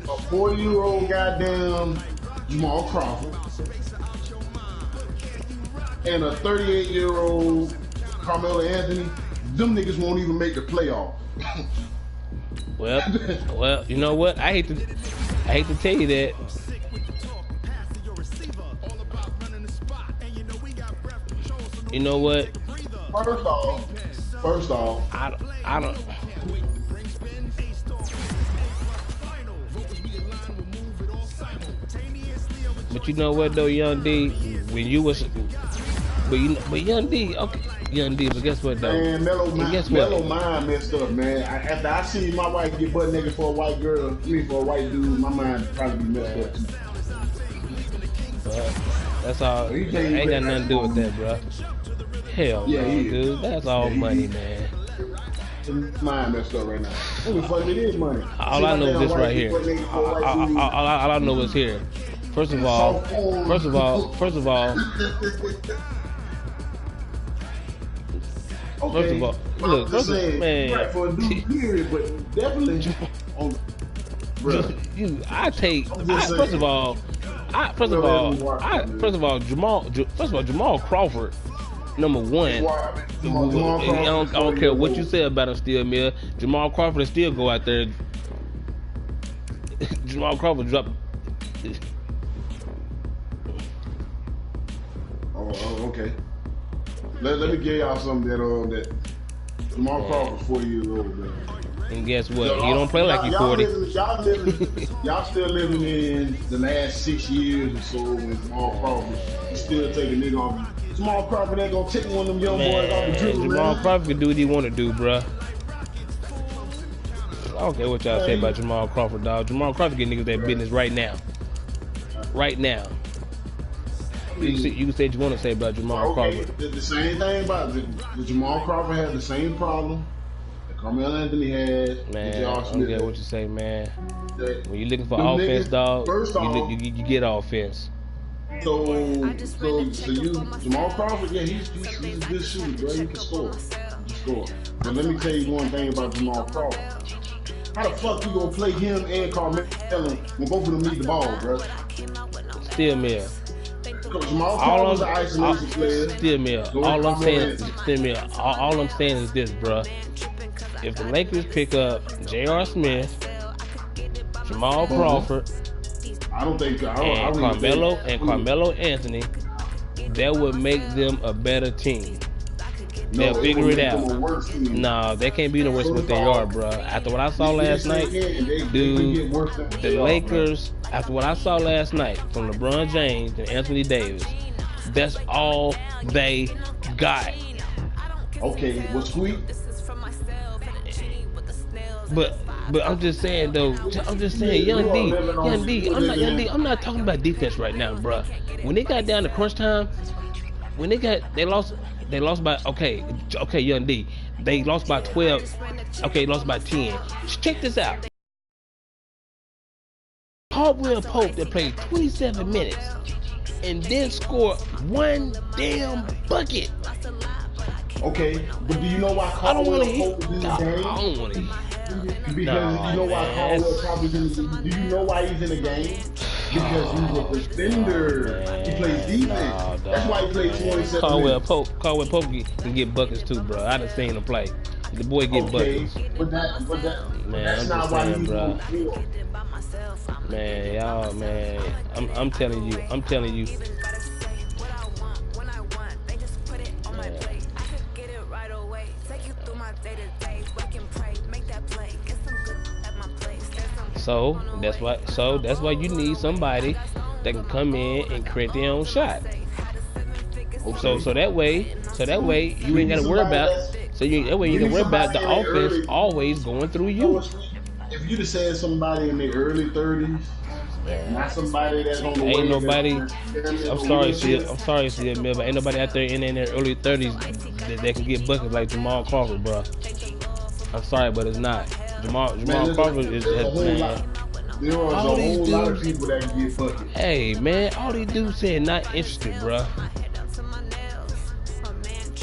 a 40-year-old goddamn Jamal Crawford, and a 38-year-old Carmelo Anthony, them niggas won't even make the playoff. Well, you know what? I hate to tell you that. You know what? First off, I don't. But you know what though, Young D, when you was, but Young D, okay, Young D, but guess what though? Man, Melo mind messed up, man. After I see my wife get butt naked for a white girl, for a white dude, my mind probably be messed up too. That's all. Ain't got nothing to do with that, bro. Hell no, dude. That's all money, man. Mind messed up right now. It is money. All I know is this right here. All I know is here. First of all, look, man. Right, for a new period, but definitely. Jamal Crawford, number one. I don't care what you say about him, Steel Mill. Jamal Crawford still go out there. Jamal Crawford Oh, okay. Let me give y'all something that Jamal Crawford's 40 years old, man. And guess what? He don't play like he's 40. Y'all still living in the last 6 years or so when Jamal Crawford is still taking nigga off. Jamal Crawford ain't gonna take one of them young boys off the dribble, Jamal man. Crawford can do what he want to do, bruh. I don't care what y'all say about Jamal Crawford, dog. Jamal Crawford get niggas that business right now. Right now. You can say what you want to say about Jamal Crawford. The same thing about the Jamal Crawford had the same problem that Carmelo Anthony had. Man, I don't get what you say, man. When you're looking for offense, dog, you get offense. So Jamal Crawford, yeah, he's a good shooter, bro. He can score. But let me tell you one thing about Jamal Crawford. How the fuck you gonna play him and Carmelo when both of them need the ball, bro? Still mill. Jamal Crawford's an isolation player. Still mill. All I'm saying is this, bro. If the Lakers pick up J.R. Smith, Jamal Crawford, Carmelo Anthony, that would make them a better team. They'll figure it out. No, they can't be no worse than what they are, bro. After what I saw last night, dude, the Lakers, after what I saw last night from LeBron James and Anthony Davis, that's all they got. Okay, what's sweet? But I'm just saying though. I'm just saying, Young D. I'm not talking about defense right now, bro. When they got down to crunch time, they lost by Young D. They lost by 12. Okay, lost by 10. Check this out. Caldwell Pope that played 27 minutes and then scored one damn bucket. Okay, but do you know why Caldwell Pope is in the game? I don't want to. Because you know why Caldwell probably in the game. Do you know why he's in the game? Because he's a defender. He plays defense. That's why he plays 27 Caldwell Pope can get buckets too, bro. I done seen him play. The boy get buckets. But that's not why he's bro. Man, y'all, man. I'm telling you. So that's why you need somebody that can come in and create their own shot. Okay. So that way you ain't gotta worry about the offense always going through you. If you'd have said somebody in their early 30s, not somebody that's on the way. Ain't nobody. I'm sorry, Mill, but ain't nobody out there in their early 30s that can get buckets like Jamal Crawford, bro. I'm sorry, but it's not. Jamal Crawford is there are a whole lot of people that can get buckets. Hey man, all these dudes saying not interested, bro.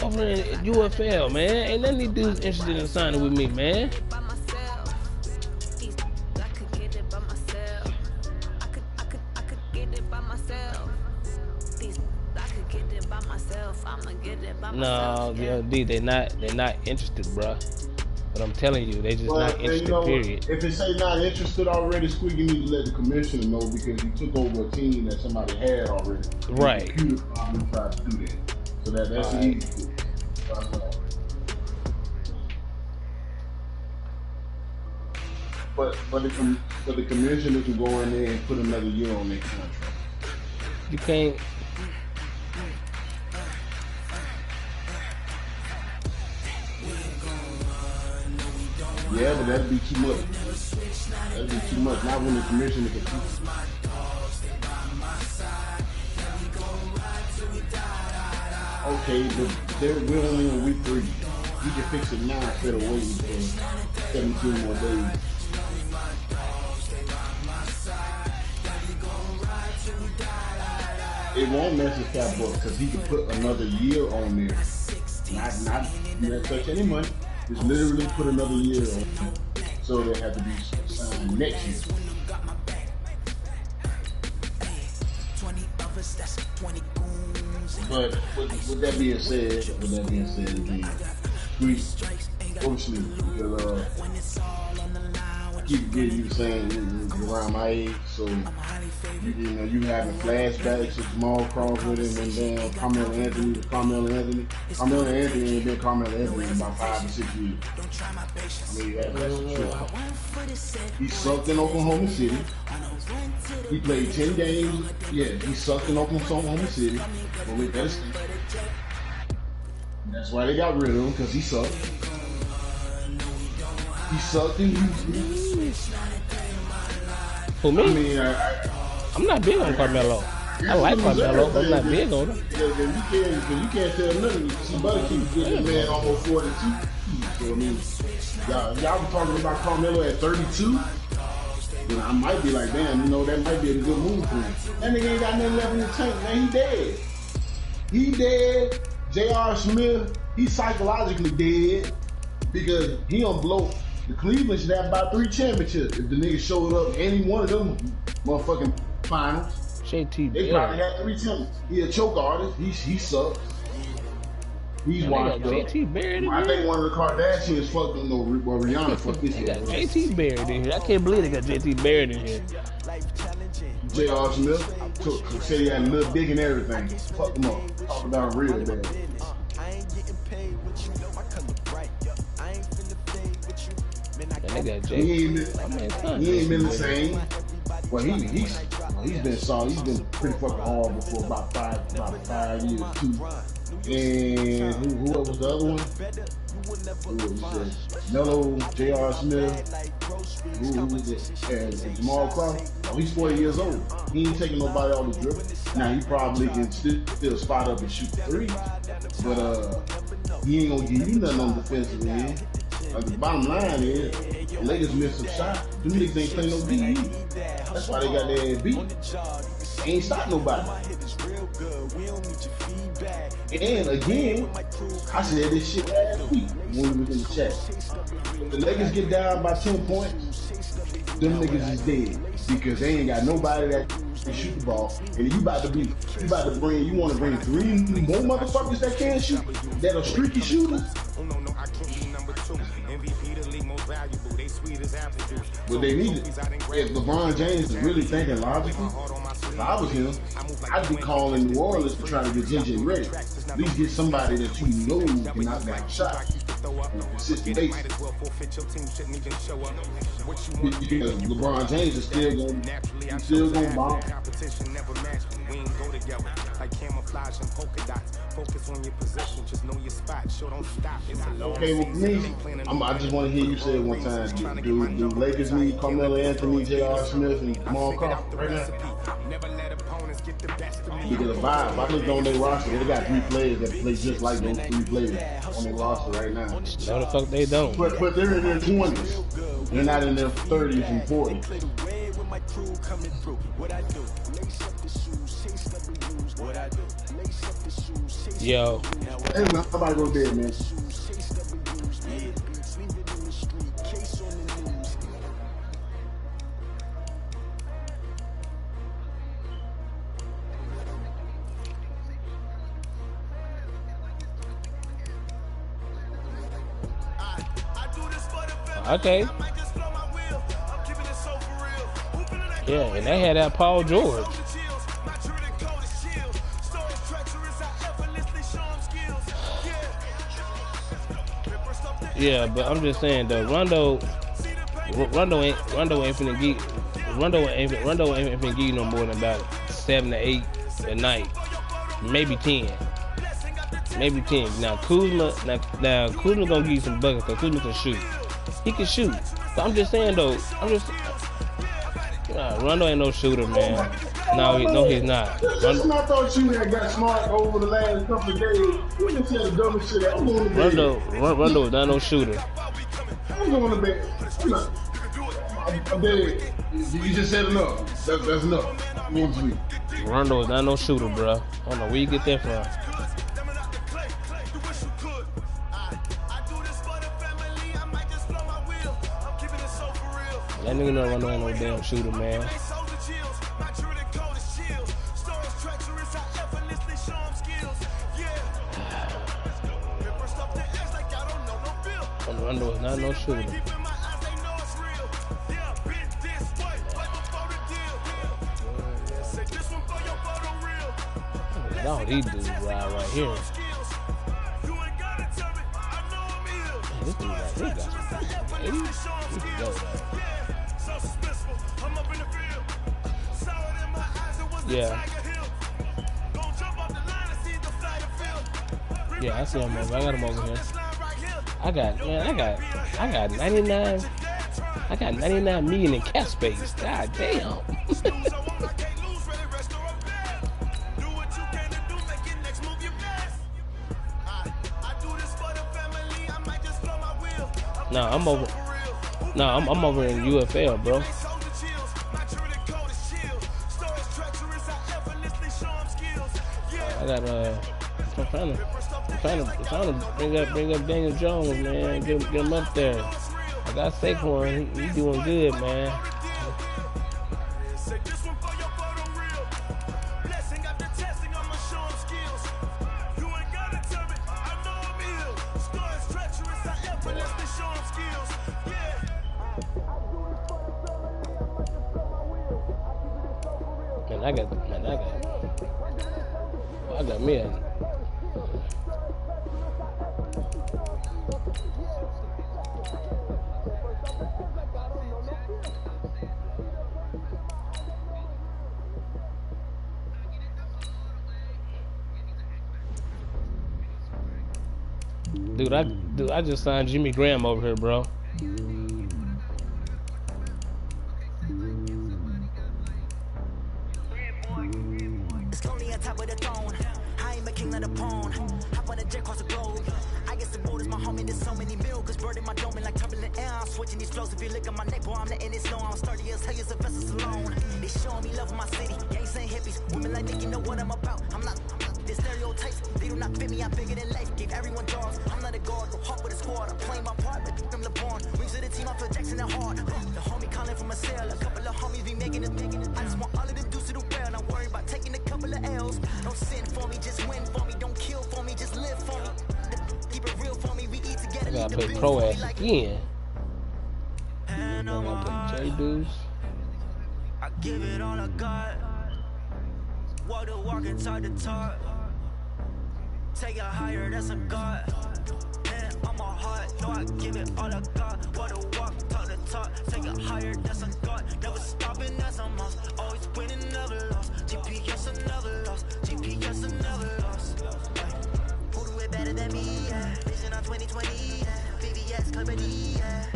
Over in UFL, man, ain't none of these dudes interested in signing with me, man. No, they're not interested, bro. But I'm telling you, they just not interested, period. If they say not interested already, Squeaky need to let the commissioner know because he took over a team that somebody had already. Right. He tried to do that. So that's easy. But the commissioner can go in there and put another year on their contract. You can't. Yeah, but that'd be too much. Not when the commissioner can. Okay, but we're only on week 3. We can fix it now instead of waiting for 17 more days. It won't mess his cap up because he can put another year on there. Not touch any money. Just literally put another year on. So they have to be signed next year. But with that being said, obviously, because keep getting you saying you're around my age, so you having flashbacks of Jamal Crawford and then Carmelo Anthony to Carmelo Anthony. Carmelo Anthony ain't been Carmelo Anthony in about 5 or 6 years. I mean, that's true. He sucked in Oklahoma City. He played 10 games. Yeah, he sucked in Oklahoma City. But that's why they got rid of him, because he sucked. He sucked in Houston. For me? I mean, I'm not big on Carmelo. I like Carmelo, but I'm not big on him. You can't tell nothing. See, Buddy keeps getting the man almost 42. So, I mean, y'all be talking about Carmelo at 32. Then I might be like, damn, that might be a good move for him. That nigga ain't got nothing left in the tank, man. He dead. He dead. J.R. Smith, he's psychologically dead because he don't blow. The Cleveland should have about 3 championships if the nigga showed up any one of them motherfucking finals. JT They probably had 3 champions. He a choke artist. He sucks. He's washed up. JT buried in I here. think one of the Kardashians fucked him. Well, Rihanna fucked this They got shit. JT buried in here. I can't believe they got JT buried in here. J.R. Smith said he had a little dick and everything. Fuck him up. Talk about him real bad. And they got He JT. ain't been the same. Well, he's been solid. He's been pretty fucking hard for about 5 years too. And who was the other one? Who was it? Melo, J.R. Smith. Who was it? And Jamal Crawford. Oh, he's 40 years old. He ain't taking nobody off the dribble. Now he probably can still spot up and shoot 3, but he ain't gonna give you nothing on the defensive end. The bottom line is, the Lakers missed some shots. Them niggas ain't playing no D either. That's why they got their ass beat. They ain't stop nobody. And again, I said this shit last week when we was in the chat. If the Lakers get down by 10 points, them niggas is dead because they ain't got nobody that can shoot the ball. And you want to bring 3 more motherfuckers that can shoot, that are streaky shooters. But they need it. If LeBron James is really thinking logically, if I was him, I'd be calling New Orleans to try to get JJ ready. At least get somebody that you know can knock down a shot on a consistent basis. Because LeBron James is still gonna bomb. Okay, with me, I just want to hear you say it one time. Do Lakers need Carmelo Anthony, J.R. Smith, and Jamal Crawford right now? You get a vibe. If I look on their roster, they got 3 players that play just like those 3 players on their roster right now. No, the fuck they don't. But they're in their 20s. They're not in their 30s and 40s. Yo. Hey, man, somebody go to bed, man. Okay. Yeah, and they had that Paul George. Yeah, but I'm just saying though, Rondo ain't finna give you no more than about 7 to 8 a night, maybe 10. Now Kuzma gonna give you some buckets because Kuzma can shoot. He can shoot. But I'm just saying though, Rondo ain't no shooter, man. No, he's not. Listen, I thought you had got smart over the last couple of days. You done said the dumbest shit. I'm going to bed. Rondo is not no shooter. I'm going to bed. I'm dead. You just said enough. That's enough. Move to me. Rondo is not no shooter, bro. I don't know where you get that from. That nigga know Rondo ain't no damn shooter, man. Rondo is not no shooter. All these dudes ride right here. Man, this dude right here got some 80. He can go though. Yeah. Yeah, I see him over. I got him over here. I got 99. I got 99 million in cap space. God damn. Nah, I'm over. Nah, I'm over in UFL, bro. I got I'm trying to bring up Daniel Jones, man. Get him up there. I got Saquon. He doing good, man. I got me a Dude, I just signed Jimmy Graham over here, bro. It's lonely on top of the throne. I am a king of the pawn. Hop on a jet across the globe. I guess the world is my home and there's so many milk. Bird in my dome and like turbulent air. I'm switching these flows. If you look at my neck, boy, I'm letting it slow. I'm sturdy as hell, as a vessel alone. They showing me love in my city. Gangs and hippies. Women like Nick, you know what I'm about. I'm not the stereotypes. They do not fit me. I'm bigger than life. Gave everyone dogs. I'm not a guard. Go hard with a squad. I'm playing my part. But I'm LeBron. Wings of the team. I feel Jackson at heart. The homie calling from a cell. A couple of homies be making it. I just want all of them dudes to do well. Not worry about taking a couple of L's. Don't sin for me. Just win for me. Don't kill for me. Just live for me. Keep it real for me. We eat together. I gotta play pro ass again. I gotta play J dudes. I give it all I got. Walk the walk and talk the talk. Take it higher, that's a God. Man, I'm a heart, no, I give it all I got. Walk the walk, talk the talk. Take it higher, that's a God. Never stopping, that's a must. Always winning, never lost. GPS, I never lost. GPS, I never lost. Who do it better than me? Yeah. Vision on 2020. Yeah. VVS, company. Yeah.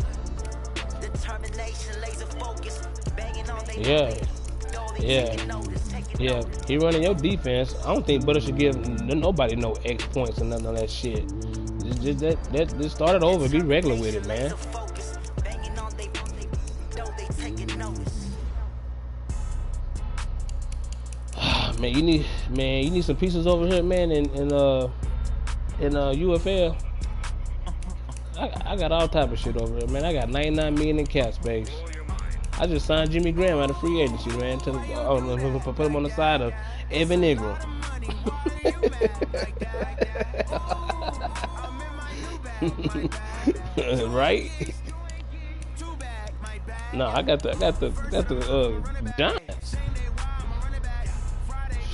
Determination, laser focus. Banging on they Yeah, he running your defense. I don't think Butter should give nobody no X points or nothing of that shit. Just start it over. Be regular with it, man. Man, you need some pieces over here, man. In UFL, I got all type of shit over here, man. I got 99 million in cap space. I just signed Jimmy Graham out of free agency, man. Put him on the side of Evan Ingram. Right? No, I got the Giants.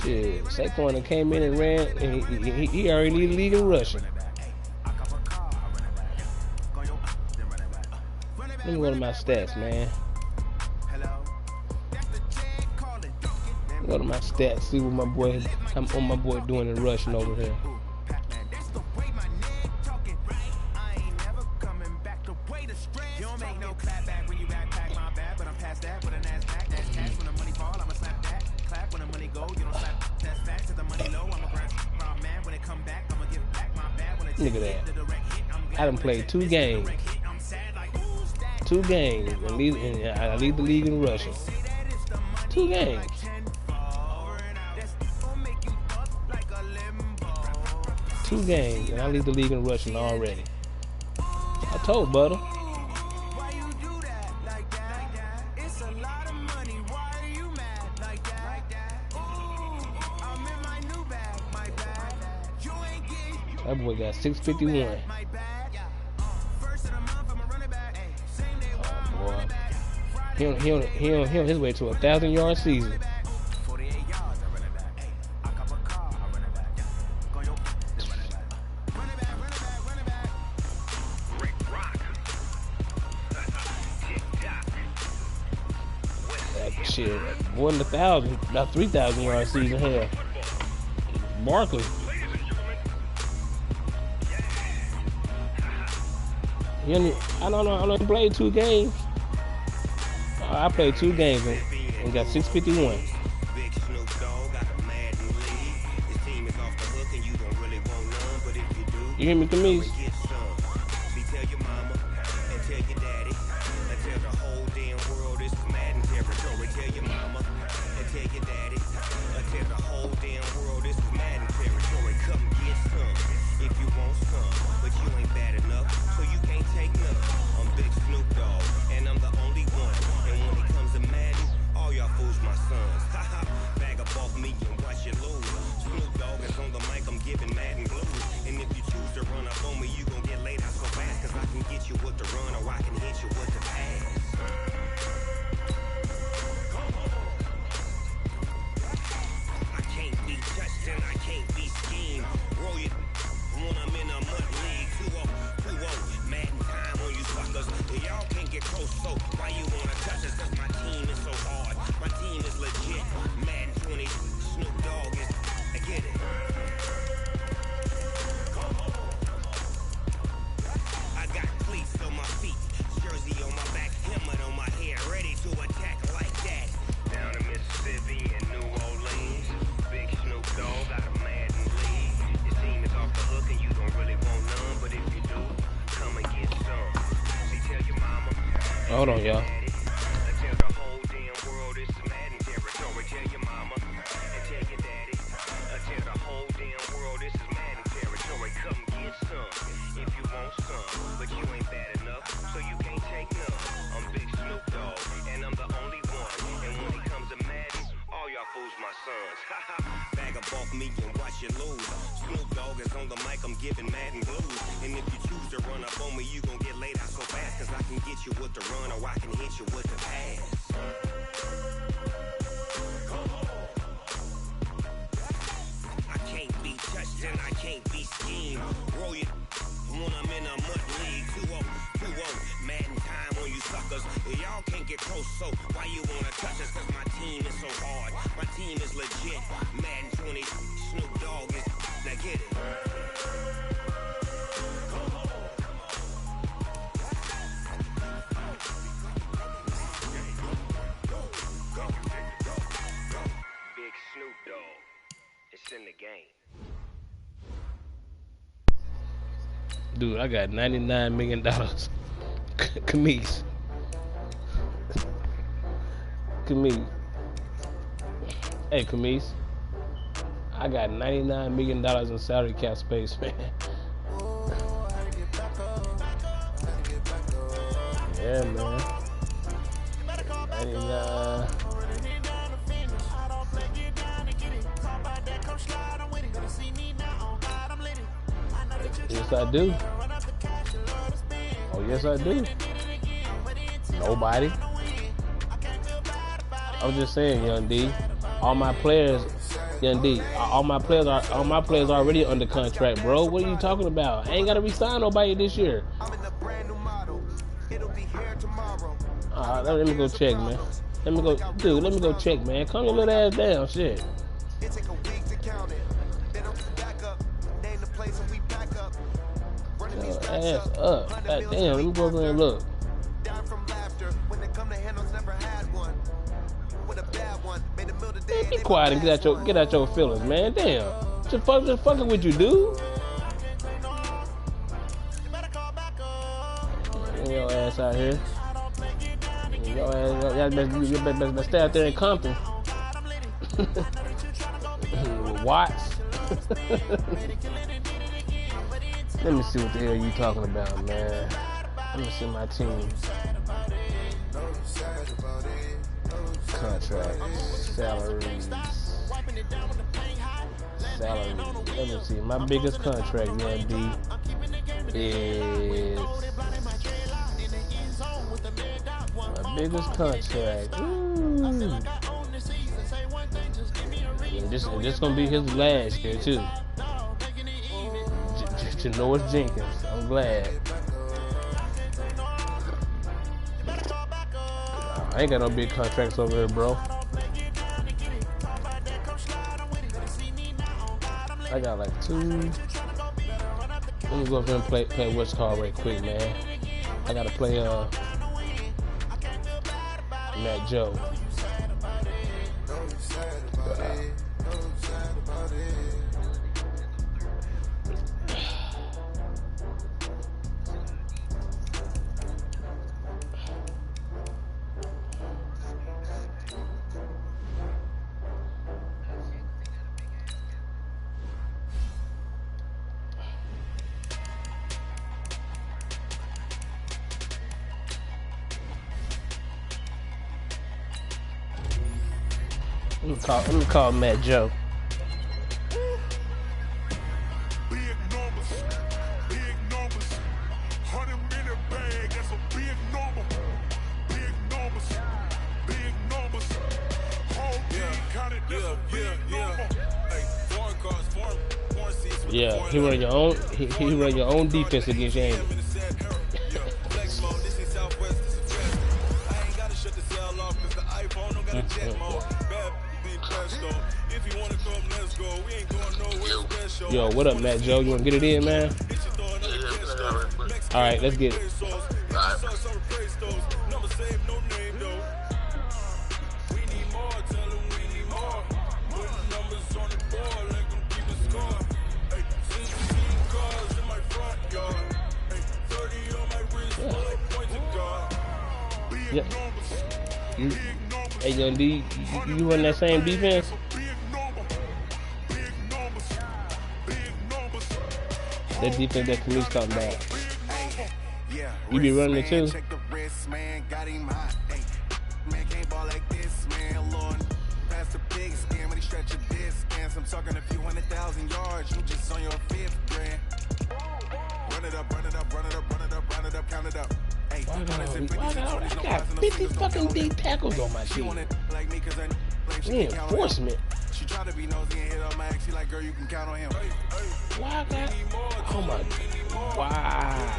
Shit, Saquon came in and ran, and he already lead the league in rushing. Let me go to my stats, man. Go to my stats, see what my boy doing in rushing over here. Look at that. I done played 2 games. 2 games. And I lead the league in rushing. 2 games. 2 games, and I lead the league in rushing already. I told Butter. That boy got 651. Oh boy, he on his way to a 1,000-yard season. shit, more than 1,000, about 3,000 yard season here. Barkley. I only played 2 games. I played 2 games and got 651. You hear me, Camise? Hold on, y'all. Dude, I got $99 million. Camise. Camise. Hey, Camise. I got $99 million in salary cap space, man. Yeah, man. 99. Yes, I do. Oh, yes, I do. Nobody. I'm just saying, Young D. All my players, Young D. All my players are already under contract, bro. What are you talking about? I ain't gotta re-sign nobody this year. Let me go check, man. Let me go check, man. Calm your little ass down, shit. Ass up. God damn, let me go over and look. Man, be quiet and get out your feelings, man. Damn. Just fucking with you, dude. Get your ass out here. Your ass, you better stay out there in Compton. Watts. Let me see what the hell you talking about, man. Let me see my team. Contracts, salaries. Let me see. My biggest contract, Young D, is my biggest contract. And this gonna be his last year too. Janoris Jenkins. I'm glad. I ain't got no big contracts over here, bro. I got like 2. Let me go up here and play what's called right quick, man. I gotta play Matt Joe. Let me call Matt Joe. Big numbers, 100 minute bag, that's a big number. Big numbers, whole team counted, that's a big number. Hey, foreign cars, foreign seats. Yeah, he run your own defense against you, ain't it? Yo, what up, Matt Joe? You wanna get it in, man? All right, let's get it. Yeah. Hey, Young D, you run that same defense? That defense that Khalil's talking about. You be running it too? I'm talking a few 100,000 yards. You just on your 5th grand. Run it up, count it up. I got 50 fucking D tackles on my team. Reinforcement. She tried to be nosy and hit up my ex. She like, girl, you can count on him. Why I got? Oh my! Wow!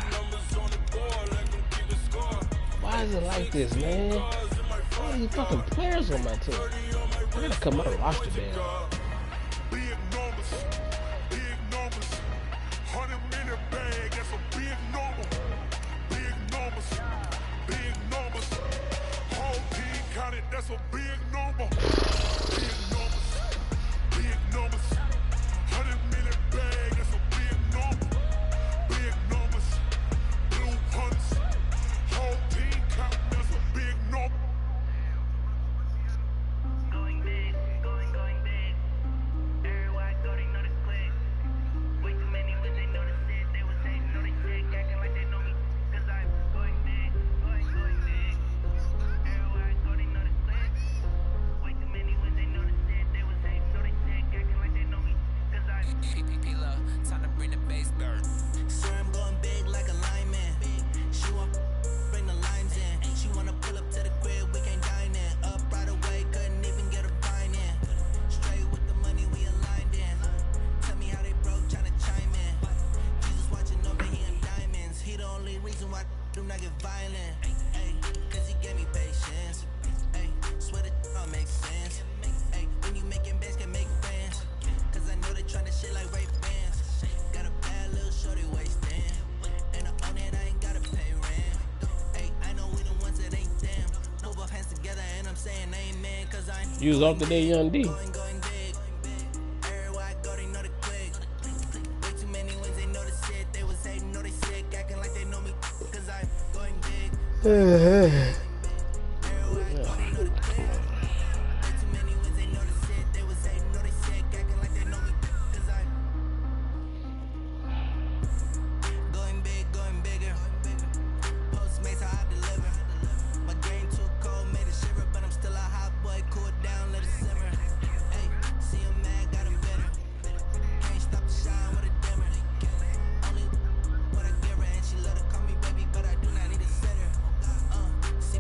Why is it like this, man? All these fucking players on my team. I gotta cut my roster down. Big numbers, 100 minute bag. That's a big number. Big numbers, whole team counted. That's a big number. Big numbers, 100 minute bag. That's a big number. Big numbers, blue hunts, whole team count. That's a big number. Going big, going big. Everywhere I go, they know the click. Way too many when they know the shit. They was hating, know they sick, acting like they know me. Cause I'm going big, going big. Everywhere I go, they know the click. Way too many when they know the shit. They was hating, know they sick, acting like they know me. Cause I'm P-Love, time to bring the bass down. Swear I'm going big like a lineman. She want bring the lines in. She wanna pull up to the crib, we can't dine in. Up right away, couldn't even get a vine in. Straight with the money, we aligned in. Tell me how they broke, tryna chime in. Jesus watching over, he in diamonds. He the only reason why I do not get violent. Ay, cause he gave me patience. Ay, swear that all makes sense. Ay, when you making bands, can make friends. Cause I know they tryna shit like Ray Bans. Got a bad little shorty wasting. And I own it, I ain't gotta pay rent. Ay, I know we the ones that ain't them. Move our hands together and I'm saying amen. Cause I You was off today, Young D. going big. Everywhere I go, they know the click. Way too many wins, they know the shit. They was hating, know they sick, acting like they know me. Cause I'm going big. Everywhere I go, they know the click. Way too many wins, they know the shit. They was hating, know they sick, acting like they know me. Cause I'm going big, going bigger. Postmates, how I deliver. My game too cold, made it shiver, but I'm still a hot boy. Cool down, let it simmer. Hey, see him mad, got him bitter. Can't stop the shine with a dimmer. Only what I give her, and she let her call me baby, but I do not need a sitter. See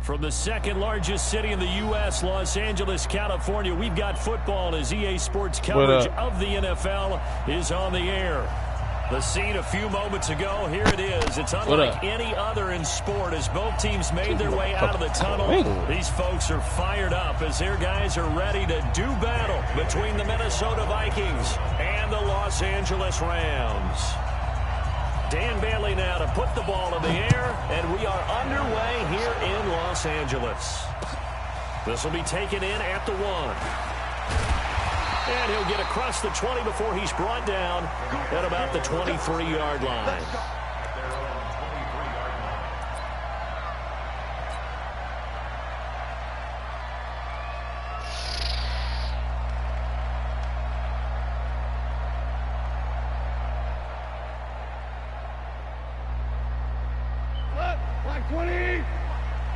From the second largest city in the U.S., Los Angeles, California, we've got football as EA Sports coverage of the NFL is on the air. The scene a few moments ago, here it is. It's unlike any other in sport as both teams made their way out of the tunnel. These folks are fired up as their guys are ready to do battle between the Minnesota Vikings and the Los Angeles Rams. Dan Bailey now to put the ball in the air, and we are underway here in Los Angeles. This will be taken in at the 1. And he'll get across the 20 before he's brought down at about the 23-yard line.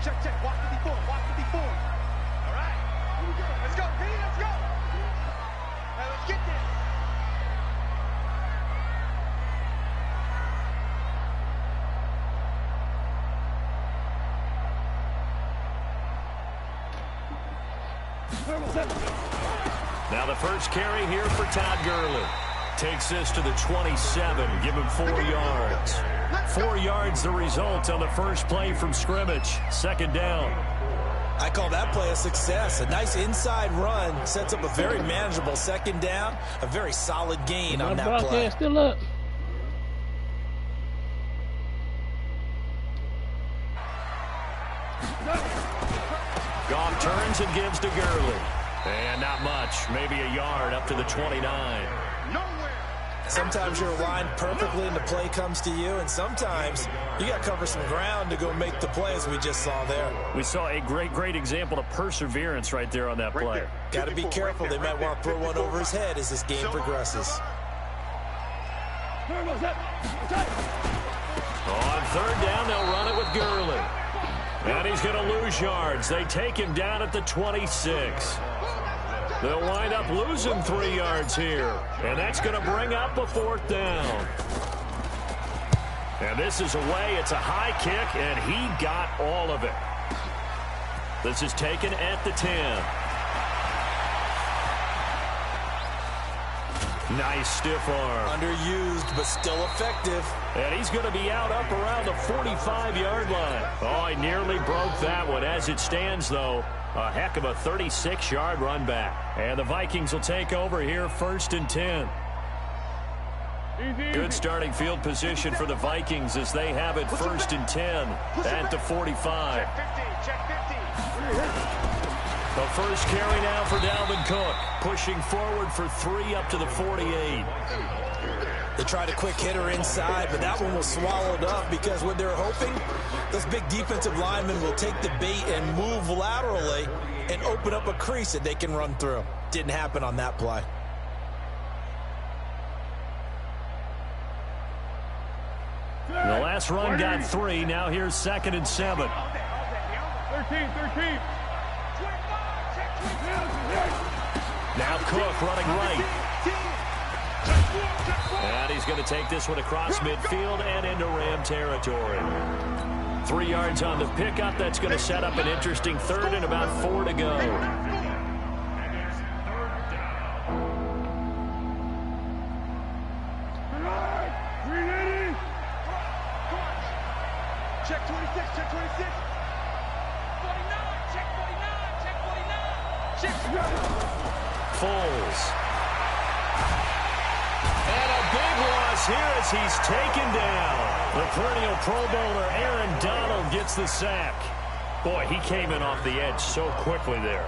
Check. Walk 54. Walk 54. All right. Here we go. Let's go. Ready? Let's go. Now let's get this. Now the first carry here for Todd Gurley. Takes this to the 27. Give him 4 yards. 4 yards the result on the first play from scrimmage. Second down. I call that play a success. A nice inside run sets up a very manageable second down. A very solid gain on that play. Still up. Goff turns and gives to Gurley. And not much. Maybe a yard up to the 29. Sometimes you're aligned perfectly and the play comes to you, and sometimes you got to cover some ground to go make the play, as we just saw there. We saw a great example of perseverance right there on that play. Got to be careful. They might want to throw one over his head as this game progresses. On third down, they'll run it with Gurley. And he's going to lose yards. They take him down at the 26. They'll wind up losing 3 yards here. And that's going to bring up a 4th down. And this is away. It's a high kick, and he got all of it. This is taken at the 10. Nice stiff arm. Underused, but still effective. And he's going to be out up around the 45-yard line. Oh, he nearly broke that one. As it stands, though, a heck of a 36-yard run back. And the Vikings will take over here, 1st and 10. Good starting field position for the Vikings as they have it 1st and 10 at the 45. Check 50. The first carry now for Dalvin Cook. Pushing forward for 3 up to the 48. They tried a quick hitter inside, but that one was swallowed up because what they're hoping, those big defensive linemen will take the bait and move laterally and open up a crease that they can run through. Didn't happen on that play. The last run got 3. Now here's 2nd and 7. 13. Now Cook running right. And he's going to take this one across midfield and into Ram territory. 3 yards on the pickup. That's going to set up an interesting 3rd and about 4 to go. Check 26. Check 49. Check 49. Foles. And a big loss here as he's taken down. The perennial Pro Bowler Aaron Donald gets the sack. Boy, he came in off the edge so quickly there.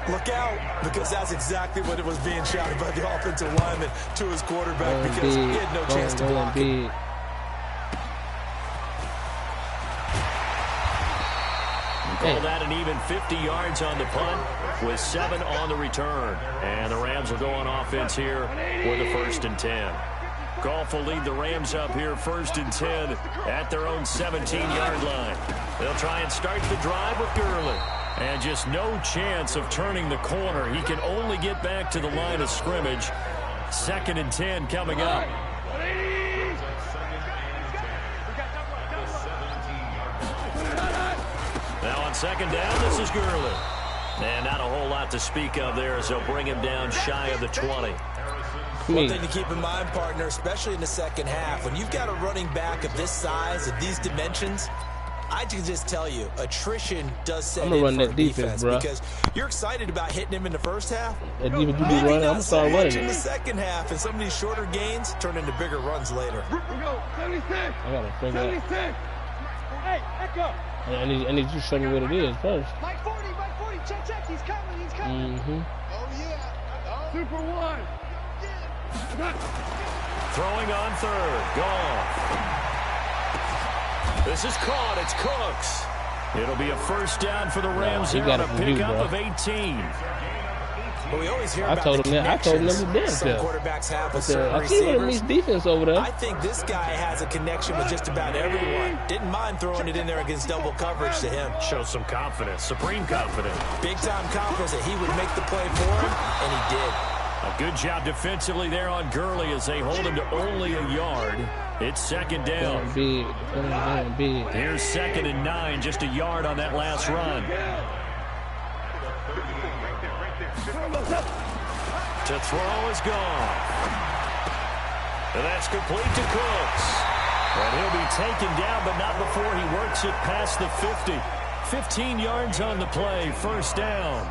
Look out, because that's exactly what it was being shouted by the offensive lineman to his quarterback because he had no chance to block it. Call that an even 50 yards on the punt with 7 on the return. And the Rams will go on offense here with a 1st and 10. Goff will lead the Rams up here 1st and 10 at their own 17-yard line. They'll try and start the drive with Gurley. And just no chance of turning the corner. He can only get back to the line of scrimmage. 2nd and 10 coming up. second down, this is Gurley. And not a whole lot to speak of there as they'll bring him down shy of the 20. One thing to keep in mind, partner, especially in the second half, when you've got a running back of this size, of these dimensions, I can just tell you, attrition does set in run for that a defense, bro. because you're excited about hitting him in the first half. That defense you be Maybe running, not I'm so start much running in the it. second half, and some of these shorter gains turn into bigger runs later. I gotta figure out. Hey, Echo. I need you to show me what it is first. Mike 40, check, he's coming. Mm-hmm. Oh, yeah. Super one. Throwing on third. Gone. This is caught. It's Cooks. It'll be a first down for the Rams here on a pickup of 18. Well, we always hear I about told the him that. some quarterbacks have with certain I see what receivers. defense over there. I think this guy has a connection with just about everyone. Didn't mind throwing it in there against double coverage to him. Shows some confidence, supreme confidence. Big-time confidence that he would make the play for him, and he did. A good job defensively there on Gurley as they hold him to only a yard. It's second down. Big. Here's 2nd and 9, just a yard on that last run. To throw is gone. And that's complete to Cooks. And he'll be taken down, but not before he works it past the 50. 15 yards on the play, first down.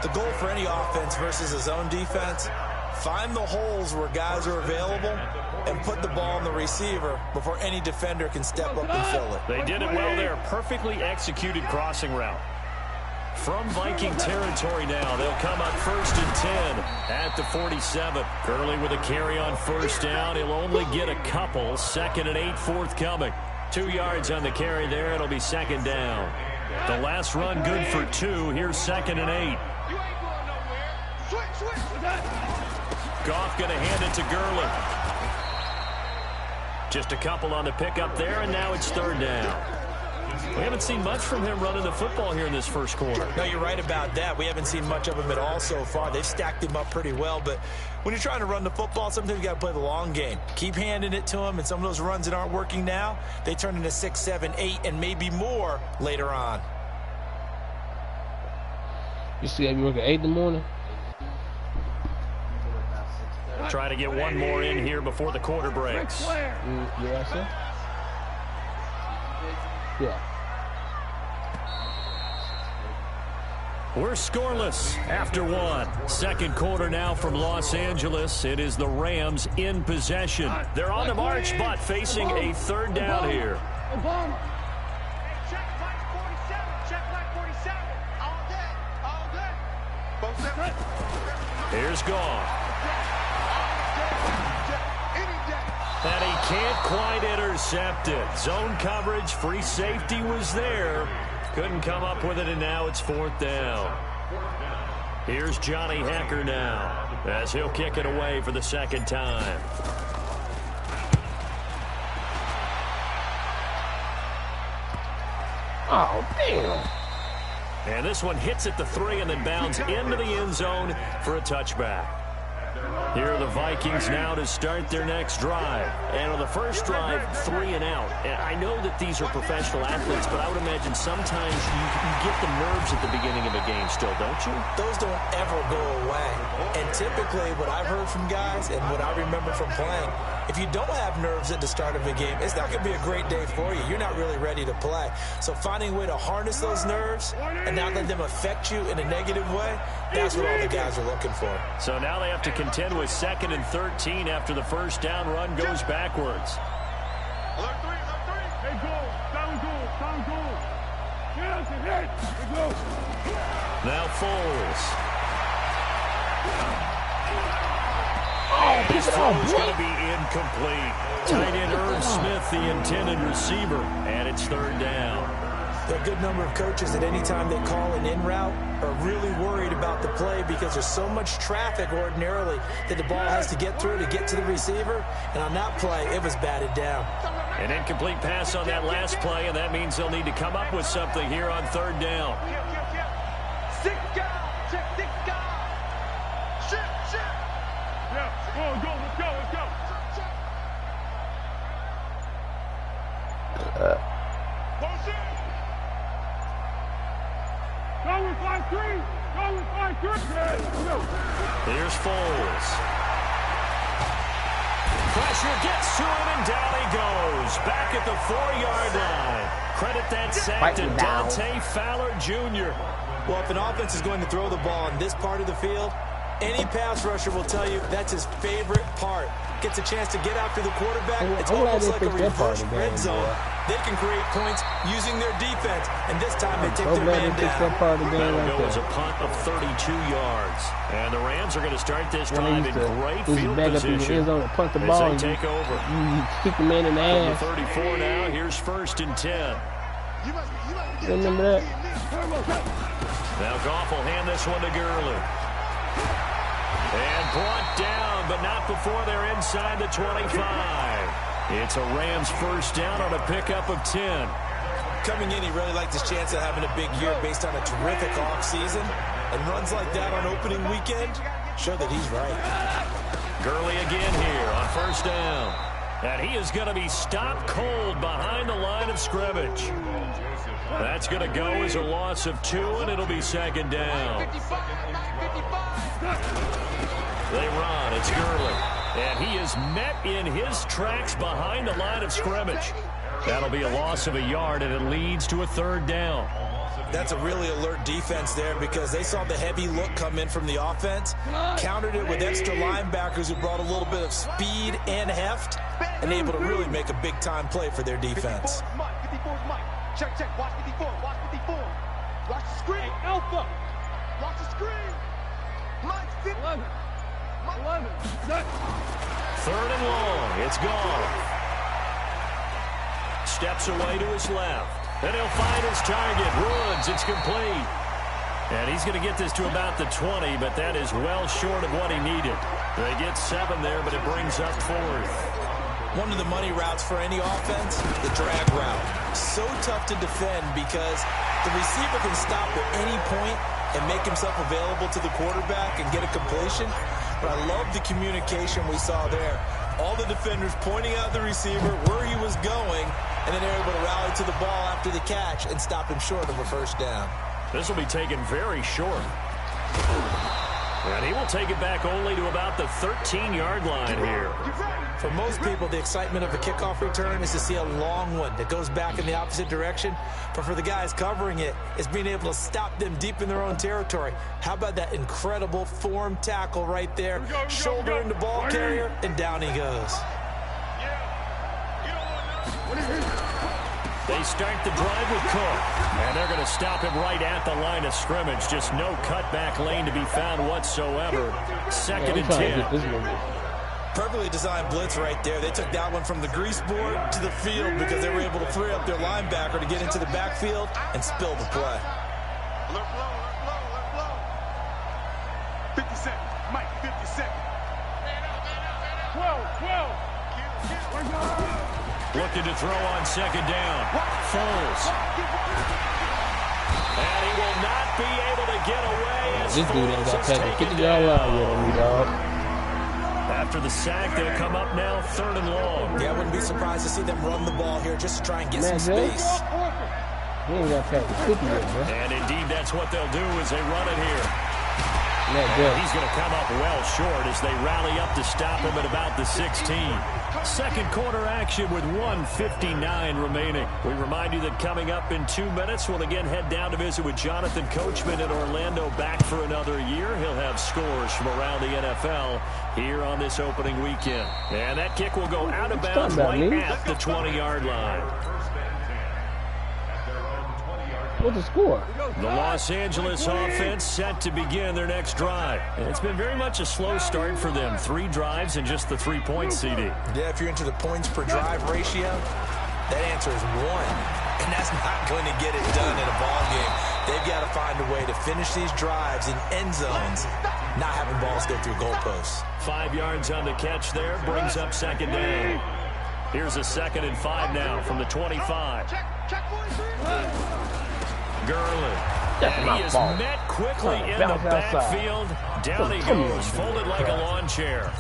The goal for any offense versus his own defense, find the holes where guys are available and put the ball on the receiver before any defender can step up and fill it. They did it well there. Perfectly executed crossing route. From Viking territory now, they'll come up 1st and 10 at the 47. Gurley with a carry on first down. He'll only get a couple. 2nd and 8 forthcoming. 2 yards on the carry there. It'll be second down. The last run good for 2. Here's 2nd and 8. Goff going to hand it to Gurley. Just a couple on the pickup there, and now it's third down. We haven't seen much from him running the football here in this first quarter. No, you're right about that. We haven't seen much of him at all so far. They've stacked him up pretty well, but when you're trying to run the football, sometimes you got to play the long game. Keep handing it to him, and some of those runs that aren't working now, they turn into 6, 7, 8, and maybe more later on. You see, I be working 8 in the morning. Try to get one more in here before the quarter breaks. Yeah, I said. Yeah. We're scoreless after one. Second quarter now from Los Angeles. It is the Rams in possession. They're on the march, but facing a third down here. Obama. Check flag 47. Check flag 47. All day. Here's Goff. And he can't quite intercept it. Zone coverage, free safety was there. Couldn't come up with it, and now it's 4th down. Here's Johnny Hecker now as he'll kick it away for the second time. Oh, damn. And this one hits at the 3 and then bounds into the end zone for a touchback. Here are the Vikings now to start their next drive. And on the first drive, 3 and out. And I know that these are professional athletes, but I would imagine sometimes you get the nerves at the beginning of a game still, don't you? Those don't ever go away. And typically what I've heard from guys and what I remember from playing, if you don't have nerves at the start of a game, it's not going to be a great day for you. You're not really ready to play. So finding a way to harness those nerves and not let them affect you in a negative way, that's what all the guys are looking for. So now they have to contend with 2nd and 13 after the first down run goes backwards. Alert 3. Hey, goal. Down goal. Yes, it hit. Hey, go. Now Foles. Oh, His throw's going to be incomplete. Tight end Irv Smith, the intended receiver, and it's third down. There are a good number of coaches at any time they call an in route are really worried about the play because there's so much traffic ordinarily that the ball has to get through to get to the receiver. And on that play, it was batted down. An incomplete pass on that last play, and that means they'll need to come up with something here on third down. Six guys. Check 6 guys. Shit. Yeah. Oh, go. Let's go. Here's Foles. Pressure gets to him, and down he goes. Back at the 4-yard line. Credit that sack to Dante Fowler Jr. Well, if an offense is going to throw the ball on this part of the field, any pass rusher will tell you that's his favorite part. Gets a chance to get after the quarterback. It's almost like a reverse red zone. They can create points using their defense, and this time they take their man down. That'll go as a punt of 32 yards. And the Rams are going to start this drive in great field position punt the ball, as they take over. You kick the man in the ass. 34 now. Here's 1st and 10. Remember that? Now Goff will hand this one to Gurley. And brought down, but not before they're inside the 25. It's a Rams 1st down on a pickup of 10. Coming in, he really liked his chance of having a big year based on a terrific offseason. And runs like that on opening weekend show that he's right. Gurley again here on 1st down. And he is going to be stopped cold behind the line of scrimmage. That's going to go as a loss of 2, and it'll be 2nd down. They run. It's Gurley. And he is met in his tracks behind the line of scrimmage. That'll be a loss of a yard, and it leads to a 3rd down. That's a really alert defense there because they saw the heavy look come in from the offense, countered it with extra linebackers who brought a little bit of speed and heft, and able to really make a big-time play for their defense. Check, watch 54, watch 54. Watch the screen, Alpha. Watch the screen. Mike 50. 11. 3rd and long. It's gone. Steps away to his left. And he'll find his target. Woods, it's complete. And he's going to get this to about the 20, but that is well short of what he needed. They get 7 there, but it brings up 4th. One of the money routes for any offense, the drag route. So tough to defend because the receiver can stop at any point and make himself available to the quarterback and get a completion. But I love the communication we saw there. All the defenders pointing out the receiver, where he was going, and then they're able to rally to the ball after the catch and stop him short of a 1st down. This will be taken very short. And he will take it back only to about the 13-yard line here. For most people, the excitement of a kickoff return is to see a long one that goes back in the opposite direction. But for the guys covering it, it's being able to stop them deep in their own territory. How about that incredible form tackle right there? Shoulder into ball carrier, and down he goes. They start the drive with Cook, and they're going to stop him right at the line of scrimmage. Just no cutback lane to be found whatsoever. 2nd and 10. Perfectly designed blitz right there. They took that one from the grease board to the field because they were able to free up their linebacker to get into the backfield and spill the play. Alert flow. 50 seconds. Mike, 50 seconds. 12. Looking to throw on 2nd down. Foles. And he will not be able to get away as this dude ain't got Foles past the 50-yard line with him, dog. After the sack, they'll come up now 3rd and long. Yeah, I wouldn't be surprised to see them run the ball here just to try and get some space. He ain't got past the 50 yet, bro. And indeed, that's what they'll do as they run it here. He's going to come up well short as they rally up to stop him at about the 16. 2nd quarter action with 1:59 remaining. We remind you that coming up in 2 minutes, we'll again head down to visit with Jonathan Coachman in Orlando, back for another year. He'll have scores from around the NFL here on this opening weekend. And that kick will go out of bounds right at the 20-yard line. What's the score? The Los Angeles offense set to begin their next drive. And it's been very much a slow start for them. 3 drives and just the 3-point CD. Yeah, if you're into the points per drive ratio, that answer is 1. And that's not going to get it done in a ball game. They've got to find a way to finish these drives in end zones, not having balls go through goalposts. 5 yards on the catch there, brings up 2nd down. Here's a 2nd and 5 now from the 25. Gurley. And he is met quickly in the backfield. Down he goes, folded like a lawn chair.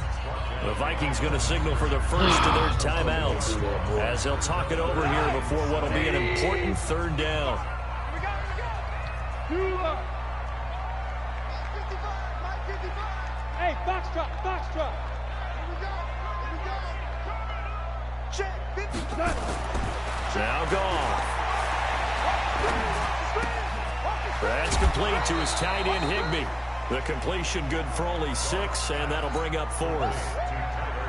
The Vikings going to signal for the first of their timeouts as they'll talk it over here before what will be an important 3rd down. Foxtrot, foxtrot. Here we go. Here we go. Check. 50. Now gone. That's complete to his tight end, Higbee. The completion good for only 6, and that'll bring up 4th.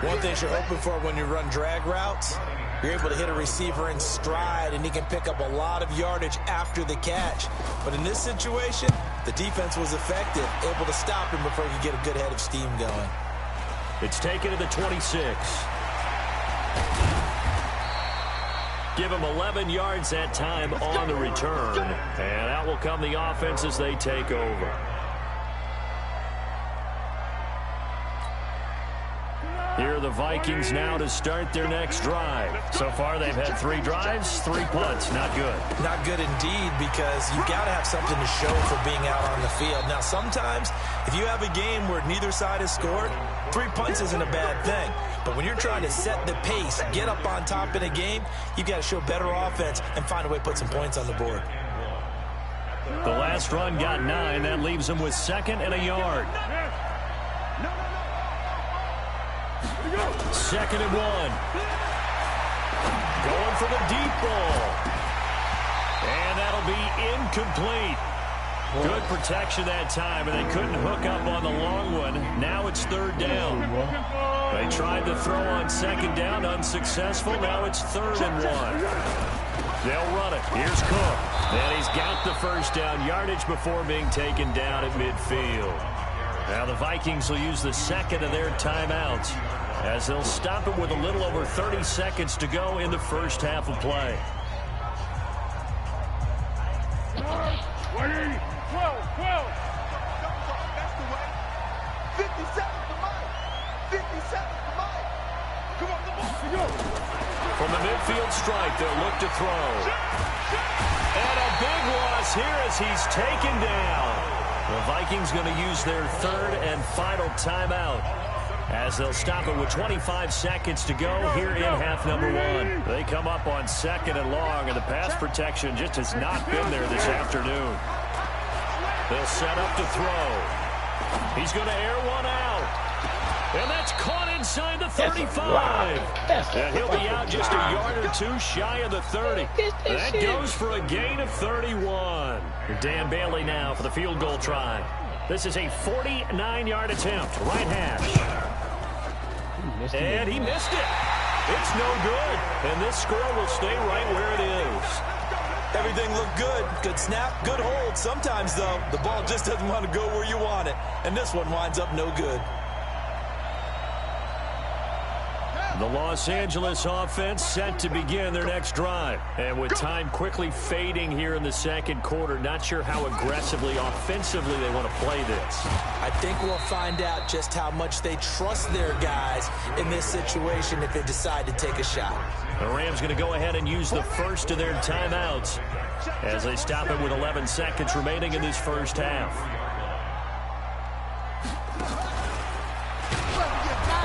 One thing you're hoping for when you run drag routes, you're able to hit a receiver in stride, and he can pick up a lot of yardage after the catch. But in this situation, the defense was effective, able to stop him before he could get a good head of steam going. It's taken to the 26. Give him 11 yards that time on the return. And out will come the offense as they take over. Here are the Vikings now to start their next drive. So far, they've had 3 drives, 3 punts. Not good. Not good indeed, because you've got to have something to show for being out on the field. Now, sometimes, if you have a game where neither side has scored, 3 punts isn't a bad thing. But when you're trying to set the pace, get up on top in a game, you've got to show better offense and find a way to put some points on the board. The last run got 9. That leaves them with 2nd and a yard. 2nd and 1. Going for the deep ball. And that'll be incomplete. Good protection that time, and they couldn't hook up on the long one. Now it's 3rd down. They tried to throw on 2nd down, unsuccessful. Now it's 3rd and 1. They'll run it. Here's Cook. And he's got the first down yardage before being taken down at midfield. Now the Vikings will use the 2nd of their timeouts, as they'll stop it with a little over 30 seconds to go in the first half of play. 20, 12, 12. That's the way. 57 for Mike. 57 for Mike. Come on, come on. From the midfield stripe, they'll look to throw. And a big loss here as he's taken down. The Vikings going to use their 3rd and final timeout, as they'll stop it with 25 seconds to go here in half number 1. They come up on 2nd and long, and the pass protection just has not been there this afternoon. They'll set up to throw. He's going to air one out. And that's caught inside the 35. And he'll be out just a yard or 2 shy of the 30. That goes for a gain of 31. Dan Bailey now for the field goal try. This is a 49-yard attempt, right hash. And he missed it. It's no good. And this score will stay right where it is. Everything looked good. Good snap, good hold. Sometimes, though, the ball just doesn't want to go where you want it. And this one winds up no good. The Los Angeles offense set to begin their next drive. And with time quickly fading here in the 2nd quarter, not sure how aggressively, offensively they want to play this. I think we'll find out just how much they trust their guys in this situation if they decide to take a shot. The Rams going to go ahead and use the first of their timeouts as they stop it with 11 seconds remaining in this first half.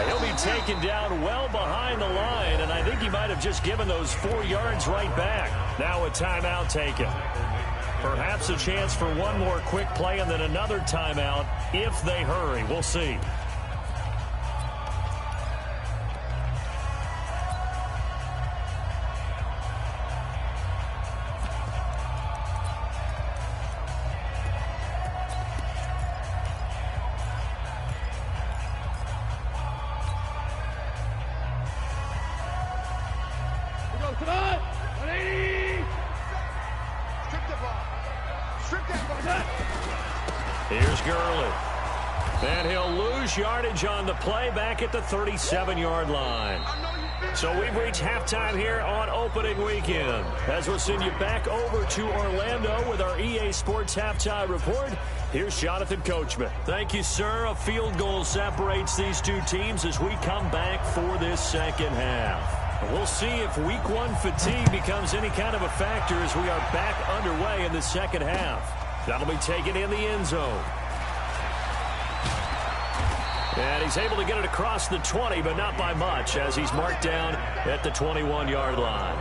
He'll be taken down well behind the line, and I think he might have just given those 4 yards right back. Now a timeout taken. Perhaps a chance for one more quick play and then another timeout if they hurry. We'll see. Here's Gurley. And he'll lose yardage on the play back at the 37-yard line. So we've reached halftime here on opening weekend. As we'll send you back over to Orlando with our EA Sports Halftime Report, here's Jonathan Coachman. Thank you, sir. A field goal separates these two teams as we come back for this second half. We'll see if week 1 fatigue becomes any kind of a factor as we are back underway in the second half. That'll be taken in the end zone. And he's able to get it across the 20, but not by much, as he's marked down at the 21-yard line.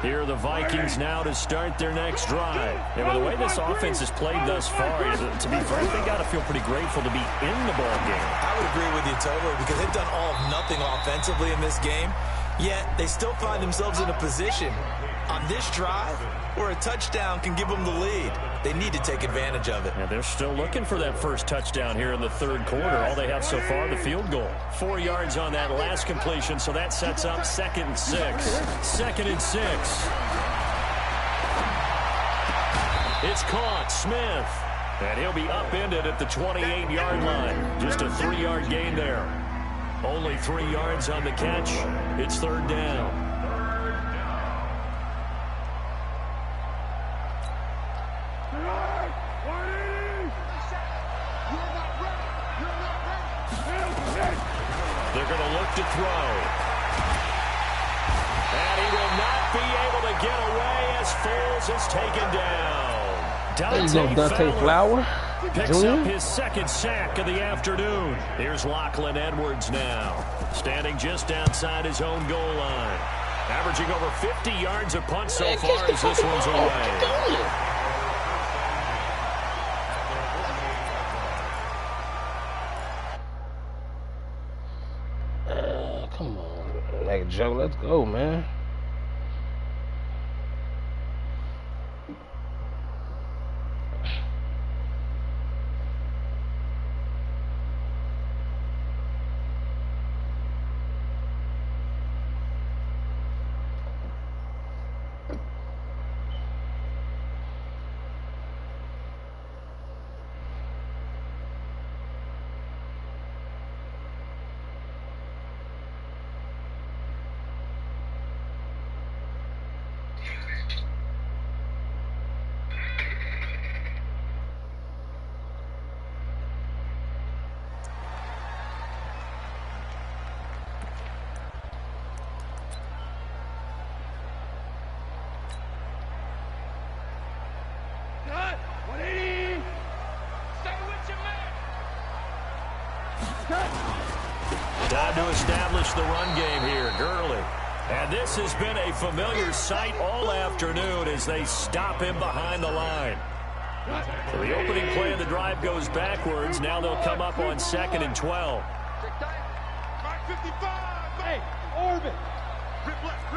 Here are the Vikings now to start their next drive. And with the way this offense has played thus far, to be frank, they got to feel pretty grateful to be in the ball game. I would agree with you totally because they've done all of nothing offensively in this game, yet they still find themselves in a position on this drive where a touchdown can give them the lead. They need to take advantage of it. And they're still looking for that first touchdown here in the third quarter. All they have so far, the field goal. 4 yards on that last completion, so that sets up 2nd and 6. 2nd and 6. It's caught. Smith. And he'll be upended at the 28-yard line. Just a 3-yard gain there. Only 3 yards on the catch. It's 3rd down. They're going to look to throw. And he will not be able to get away as Foles is taken down. Dante Flower picks up his 2nd sack of the afternoon. Here's Lachlan Edwards now, standing just outside his own goal line. Averaging over 50 yards a punt so far as this one's away. Come on, like Joe, let's go, man. Time to establish the run game here. Gurley. And this has been a familiar sight all afternoon as they stop him behind the line. So the opening play of the drive goes backwards. Now they'll come up on 2nd and 12. Mike 55. Hey, Orbit. Rip left.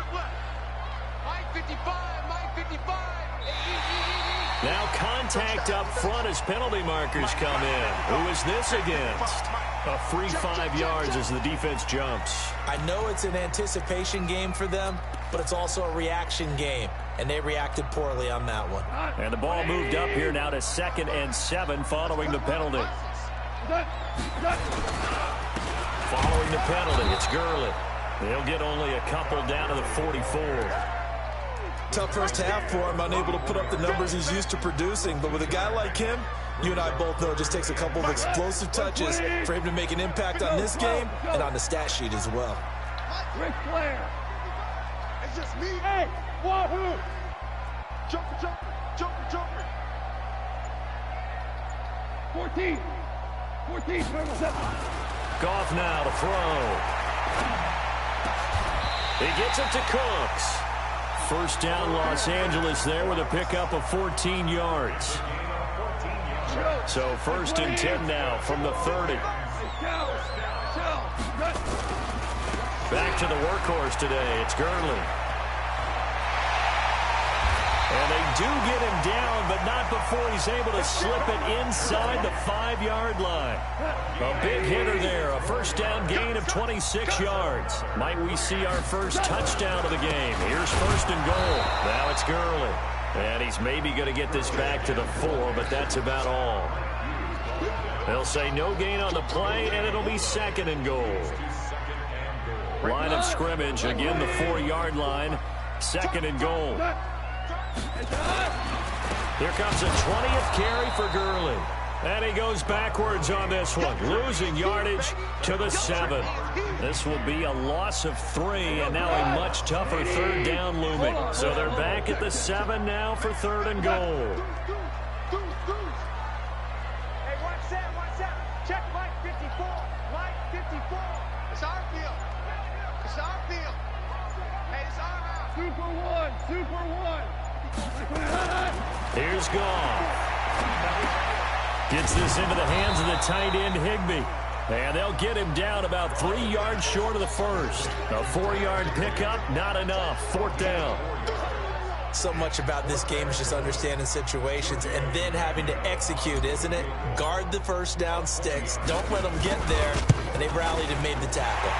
Mike 55. Mike 55. Now contact up front as penalty markers come in. Who is this against? A free 5 yards as the defense jumps. I know it's an anticipation game for them, but it's also a reaction game, and they reacted poorly on that one. And the ball moved up here now to 2nd and 7 following the penalty. Following the penalty, it's Gurley. They'll get only a couple down to the 44. Tough first half for him, unable to put up the numbers he's used to producing. But with a guy like him, you and I both know it just takes a couple of explosive touches for him to make an impact on this game and on the stat sheet as well. Ric Flair. It's just me. Hey, wahoo! Jumper. 14. Goff now to throw. He gets it to Cooks. First down Los Angeles there with a pickup of 14 yards. So 1st and 10 now from the 30. Back to the workhorse today. It's Gurley. And they do get him down, but not before he's able to slip it inside the 5-yard line. A big hitter there. A first down gain of 26 yards. Might we see our first touchdown of the game? Here's 1st and goal. Now it's Gurley. And he's maybe going to get this back to the 4, but that's about all. They'll say no gain on the play, and it'll be 2nd and goal. Line of scrimmage, again the 4-yard line. 2nd and goal. Here comes a 20th carry for Gurley. And he goes backwards on this one, losing yardage to the 7. This will be a loss of 3, and now a much tougher 3rd down looming. So they're back at the 7 now for 3rd and goal. Hey, watch that. Check Mike 54. Mike 54. It's our field. It's our field. Hey, it's our house. Super one. Super one. Here's Goff. Gets this into the hands of the tight end, Higbee. And they'll get him down about 3 yards short of the first. A 4-yard pickup, not enough. 4th down. So much about this game is just understanding situations and then having to execute, isn't it? Guard the first down sticks. Don't let them get there. And they rallied and made the tackle.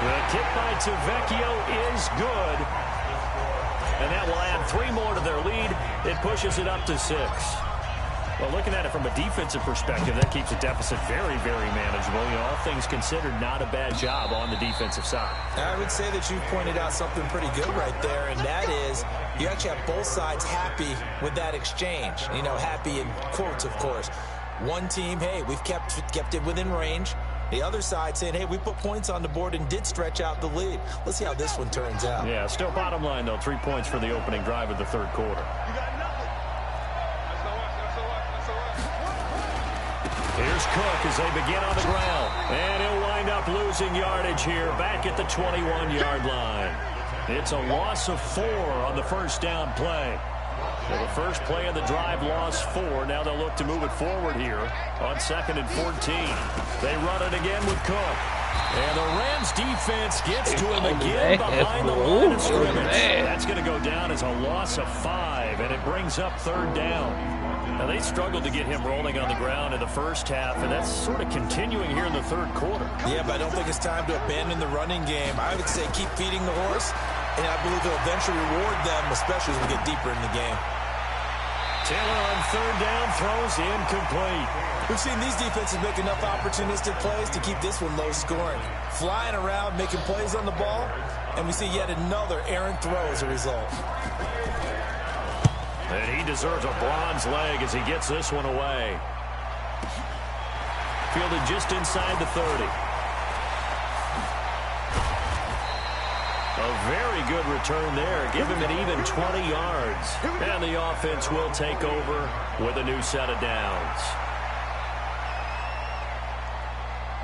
The kick by Tavecchio is good. And that will add 3 more to their lead. It pushes it up to 6. Well, looking at it from a defensive perspective, that keeps the deficit very, very manageable. You know, all things considered, not a bad job on the defensive side. I would say that you pointed out something pretty good right there, and that is you actually have both sides happy with that exchange. You know, happy in quotes, of course. One team, hey, we've kept it within range. The other side saying, hey, we put points on the board and did stretch out the lead. Let's see how this one turns out. Yeah, still bottom line, though, 3 points for the opening drive of the third quarter. Here's Cook as they begin on the ground. And he'll wind up losing yardage here back at the 21-yard line. It's a loss of 4 on the first down play. So the first play of the drive lost 4. Now they'll look to move it forward here on 2nd and 14. They run it again with Cook. And the Rams defense gets to him again behind the line of scrimmage. That's going to go down as a loss of 5, and it brings up 3rd down. Now, they struggled to get him rolling on the ground in the first half, and that's sort of continuing here in the third quarter. Yeah, but I don't think it's time to abandon the running game. I would say keep feeding the horse, and I believe it'll eventually reward them, especially as we get deeper in the game. Taylor on 3rd down, throws incomplete. We've seen these defenses make enough opportunistic plays to keep this one low scoring. Flying around, making plays on the ball, and we see yet another errant throw as a result. And he deserves a bronze leg as he gets this one away. Fielded just inside the 30. A very good return there. Give him an even 20 yards. And the offense will take over with a new set of downs.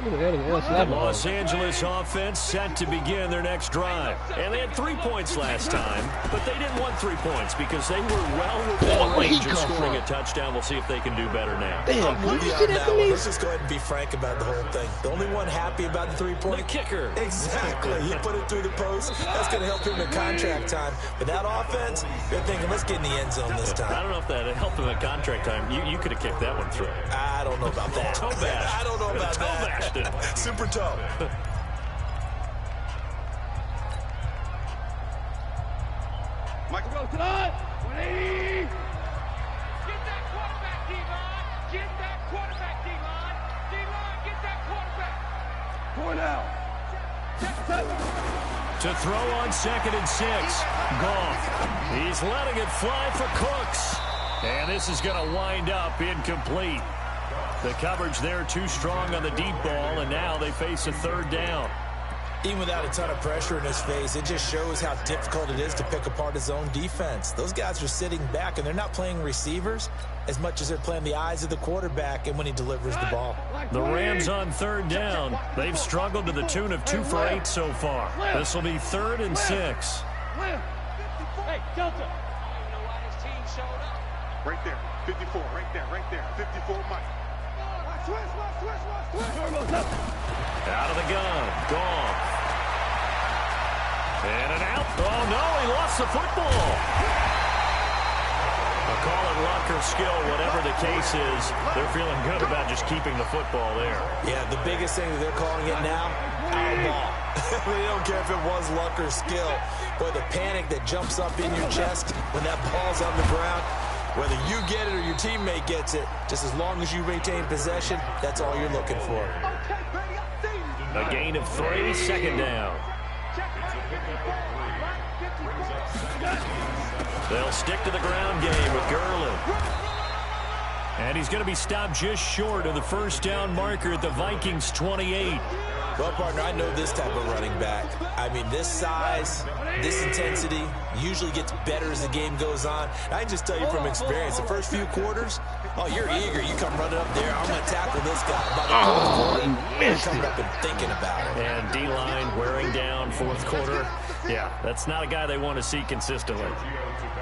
The Los Angeles offense set to begin their next drive. And they had 3 points last time, but they didn't want 3 points because they were well within range of scoring a touchdown. We'll see if they can do better now. Damn, let's just go ahead and be frank about the whole thing. The only one happy about the 3-point? The kicker. Exactly. He put it through the post. That's going to help him in contract time. But that offense, they're thinking, let's get in the end zone this time. I don't know if that helped him in contract time. You could have kicked that one through. I don't know about that. Toe bash. I don't know about that. Super toe. Michael goes to the 180. Get that quarterback, D-line. Get that quarterback, D-line. D-line, get that quarterback. Cornell. To throw on 2nd and 6. Goff. He's letting it fly for Cooks. And this is going to wind up incomplete. The coverage there too strong on the deep ball, and now they face a 3rd down. Even without a ton of pressure in his face, it just shows how difficult it is to pick apart his own defense. Those guys are sitting back, and they're not playing receivers as much as they're playing the eyes of the quarterback and when he delivers the ball. The Rams on 3rd down. They've struggled to the tune of 2 for 8 so far. This will be 3rd and 6. Hey, Delta. Right there, 54, right there, 54, Mike. Switch. Out of the gun. Goff. And an out. Oh, no, he lost the football. I'll call it luck or skill, whatever the case is. They're feeling good about just keeping the football there. Yeah, the biggest thing that they're calling it now, our ball. They don't care if it was luck or skill. Boy, the panic that jumps up in your chest when that ball's on the ground, whether you get it or your teammate gets it, just as long as you retain possession, that's all you're looking for. A gain of 3, 2nd down. They'll stick to the ground game with Gurley. And he's going to be stopped just short of the first down marker at the Vikings 28. Well, partner, I know this type of running back. I mean, this size, this intensity usually gets better as the game goes on. I can just tell you from experience, the first few quarters, oh, you're eager. You come running up there, I'm going to tackle this guy. By the fourth quarter, you're coming up and thinking about it. And D-line wearing down fourth quarter. Yeah, that's not a guy they want to see consistently.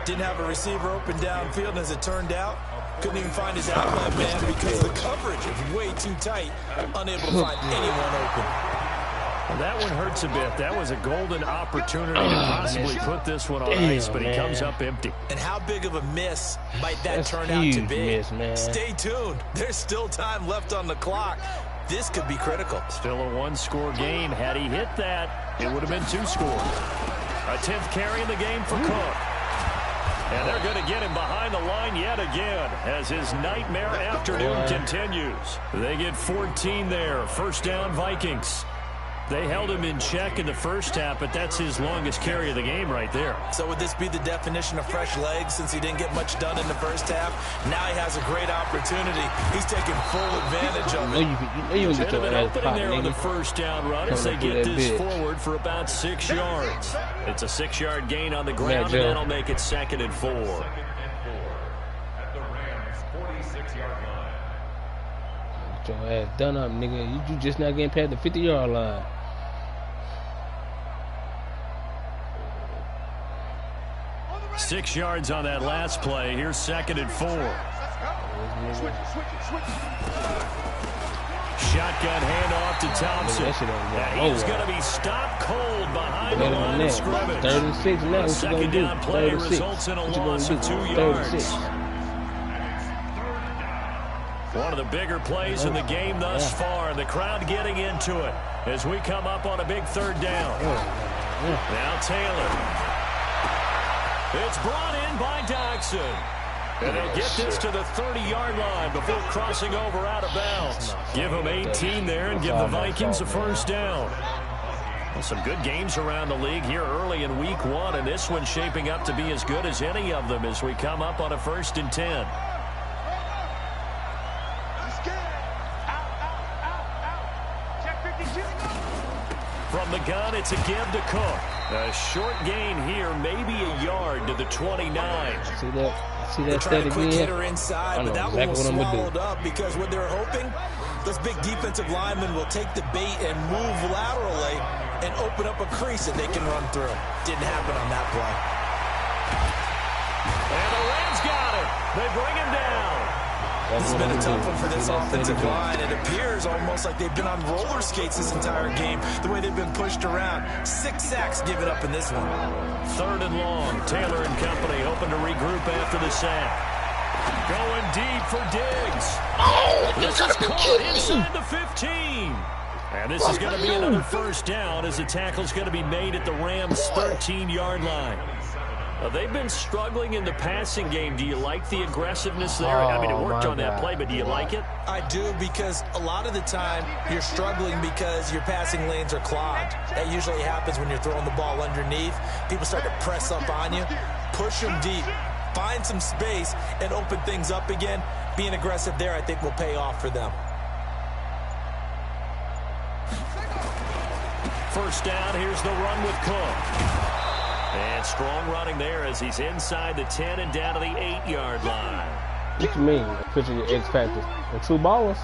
Didn't have a receiver open downfield, and as it turned out, couldn't even find his outlet man because the coverage was way too tight, unable to find anyone open. Well, that one hurts a bit. That was a golden opportunity to possibly put this one on ice, but he comes up empty. And how big of a miss might that turn out to be? Stay tuned. There's still time left on the clock. This could be critical. Still a one-score game. Had he hit that, it would have been 2 scores. A 10th carry in the game for Cook. And they're going to get him behind the line yet again as his nightmare afternoon continues. They get 14 there. First down, Vikings. They held him in check in the first half, but that's his longest carry of the game right there. So would this be the definition of fresh legs since he didn't get much done in the first half? Now he has a great opportunity. He's taking full advantage of it. You Bit of an opening there on the first down run as they get this forward for about 6 yards. It's a 6-yard gain on the ground, and that'll make it 2nd and 4. Get your ass done up, nigga. You just not getting past the 50-yard line. Six yards on that last play. Here's 2nd and 4. Shotgun handoff to Thompson. He's going to be stopped cold behind the line of scrimmage. 3rd and 6 now. A second down play results in a loss of 2 yards. One of the bigger plays in the game thus far, and the crowd getting into it as we come up on a big 3rd down. Now Taylor. It's brought in by Dodson. And they'll get this to the 30-yard line before crossing over out of bounds. Give them 18 there and give the Vikings a first down. Well, some good games around the league here early in week 1, and this one's shaping up to be as good as any of them as we come up on a 1st and 10. From the gun, it's a give to Cook. A short gain here, maybe a yard to the 29. See that trying to quick again? hitter inside, but that one was swallowed up because what they're hoping, those big defensive linemen will take the bait and move laterally and open up a crease that they can run through. Didn't happen on that play. And the Rams got it. They bring him down. This has been a tough one for this offensive line. It appears almost like they've been on roller skates this entire game, the way they've been pushed around. 6 sacks given up in this one. 3rd and long. Taylor and company hoping to regroup after the sack. Going deep for Diggs. This is caught inside the 15. And this is going to be another first down as the tackle's going to be made at the Rams' 13-yard line. They've been struggling in the passing game. Do you like the aggressiveness there? I mean, it worked on that play, but do you like it? I do, because a lot of the time you're struggling because your passing lanes are clogged. That usually happens when you're throwing the ball underneath. People start to press up on you. Push them deep. Find some space and open things up again. Being aggressive there, I think, will pay off for them. First down, here's the run with Cook. And strong running there as he's inside the 10 and down to the 8-yard line. What you mean? Picture your X Factors. The true ballers.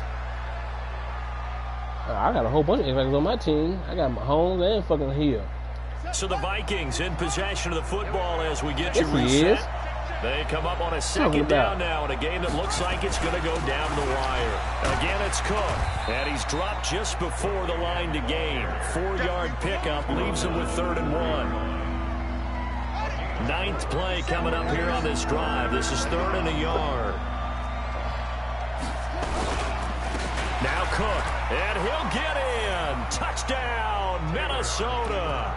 I got a whole bunch of X Factors on my team. I got Mahomes and fucking Hill. So the Vikings in possession of the football as we get you reset. They come up on a 2nd down now in a game that looks like it's going to go down the wire. Again, it's Cook, and he's dropped just before the line to gain. 4-yard pickup leaves him with 3rd and 1. 9th play coming up here on this drive. This is 3rd and a yard. Now Cook, and he'll get in. Touchdown, Minnesota.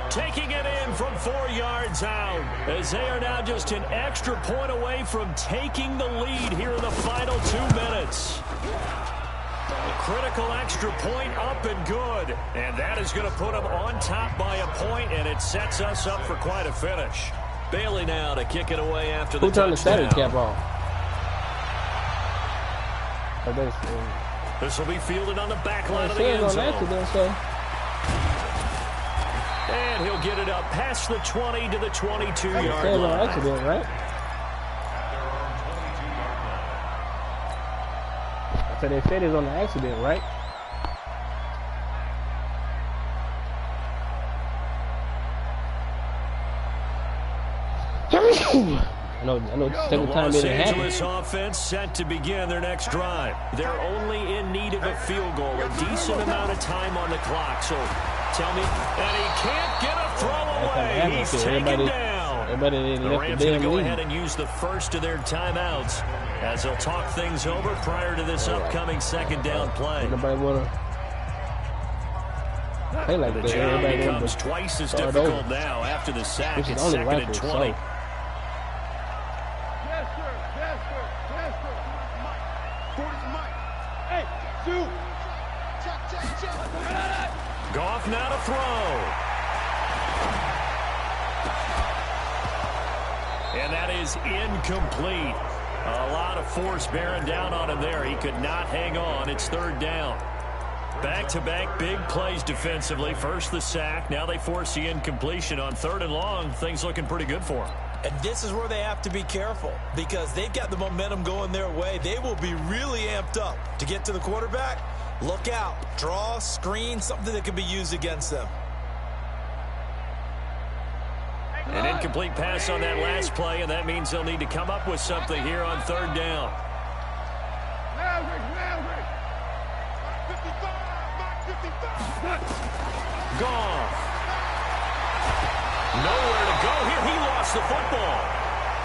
Taking it in from 4 yards out as they are now just an extra point away from taking the lead here in the final 2 minutes. A critical extra point up and good. And that is going to put them on top by a point, and it sets us up for quite a finish. Bailey now to kick it away after the touchdown. Who turned the salary cap off? This will be fielded on the back line of the It end says on zone. accident, so. And he'll get it up past the 20 to the 22-yard It says on line. accident, right? I said they said it's on the accident, right? I know The second time Los it didn't happen. Angeles offense set to begin their next drive. They're only in need of a field goal, a decent amount of time on the clock. So tell me, and he can't get a throw away. He's taken down. Everybody The left Rams the going damn to go lead. ahead and use the first of their timeouts as they'll talk things over prior to this upcoming second down play. Nobody wanna play like The that. job Everybody becomes wants to twice as start difficult over. now after the sack. Which is It's only second and rightful 20. so. Yes, sir. Yes, sir. Yes, sir. Mike. 40's Mike. Hey, shoot. Check. Goff now to throw. And that is incomplete. A lot of force bearing down on him there. He could not hang on. It's third down. Back-to-back big plays defensively. First the sack. Now they force the incompletion on third and long. Things looking pretty good for him. And this is where they have to be careful because they've got the momentum going their way. They will be really amped up to get to the quarterback. Look out. Draw, screen, something that can be used against them. An incomplete pass on that last play, and that means they'll need to come up with something here on third down. Goff. Nowhere to go here. He lost the football.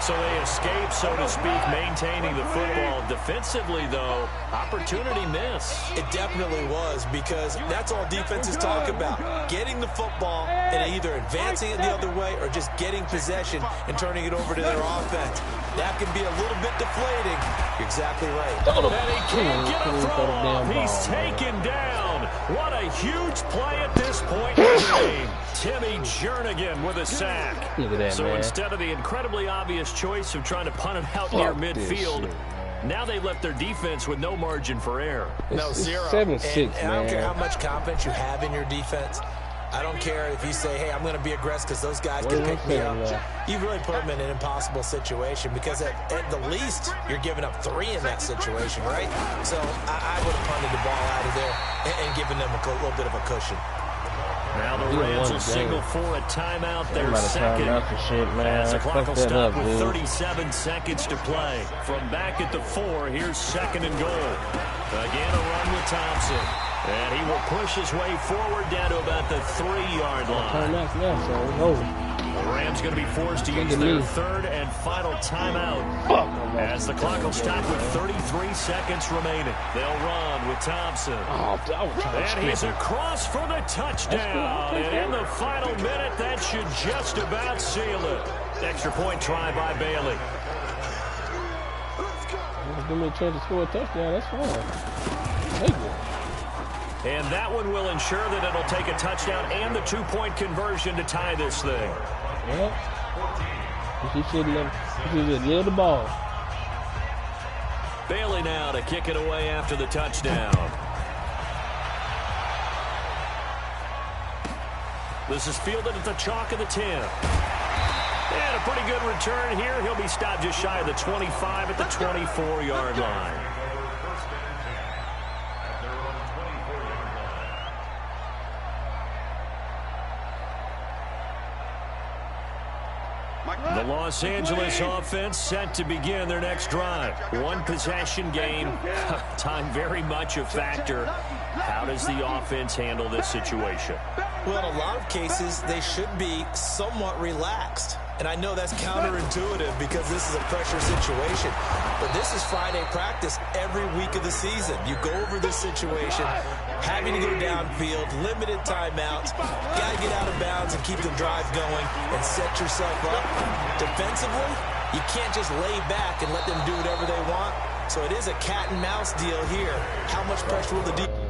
So they escape, so to speak, maintaining the football. Defensively, though, opportunity miss. It definitely was because that's all defenses talk about. Getting the football and either advancing it the other way or just getting possession and turning it over to their offense. That can be a little bit deflating. You're exactly right. And he can't get a throw off. He's taken down. What a huge play at this point in the game. Timmy Jernigan with a sack. Look at that, so man. instead of the incredibly obvious choice of trying to punt it out near midfield, now they've left their defense with no margin for error. No, zero. 7-6, and I don't care man. how much confidence you have in your defense. I don't care if you say, hey, I'm going to be aggressive because those guys can pick me up. You really put them in an impossible situation because at the least, you're giving up 3 in that situation, right? So I would have punted the ball out of there and given them a little bit of a cushion. Now the Rams will signal for a timeout. Their second. Shit, man. As the clock will Fuck that stop up, with dude. 37 seconds to play. From back at the 4, here's second and goal. Again, a run with Thompson. And he will push his way forward down to about the 3-yard line. Timeout's left, so it's over. The Rams going to be forced to use their third and final timeout. As the clock will stop with 33 seconds remaining. They'll run with Thompson. And he's across for the touchdown. And in the final minute, that should just about seal it. Extra point try by Bailey. Give me a chance to score a touchdown, that's fine. Thank you. And that one will ensure that it'll take a touchdown and the 2-point conversion to tie this thing. Yeah. He should have nailed the ball. Bailey now to kick it away after the touchdown. This is fielded at the chalk of the 10. And a pretty good return here. He'll be stopped just shy of the 25 at the 24-yard line. The Los Angeles offense set to begin their next drive. One possession game. Time very much a factor. How does the offense handle this situation? Well, in a lot of cases, they should be somewhat relaxed. And I know that's counterintuitive because this is a pressure situation. But this is Friday practice every week of the season. You go over this situation, having to go downfield, limited timeouts, got to get out of bounds and keep the drive going and set yourself up. Defensively, you can't just lay back and let them do whatever they want. So it is a cat and mouse deal here. How much pressure will the defense?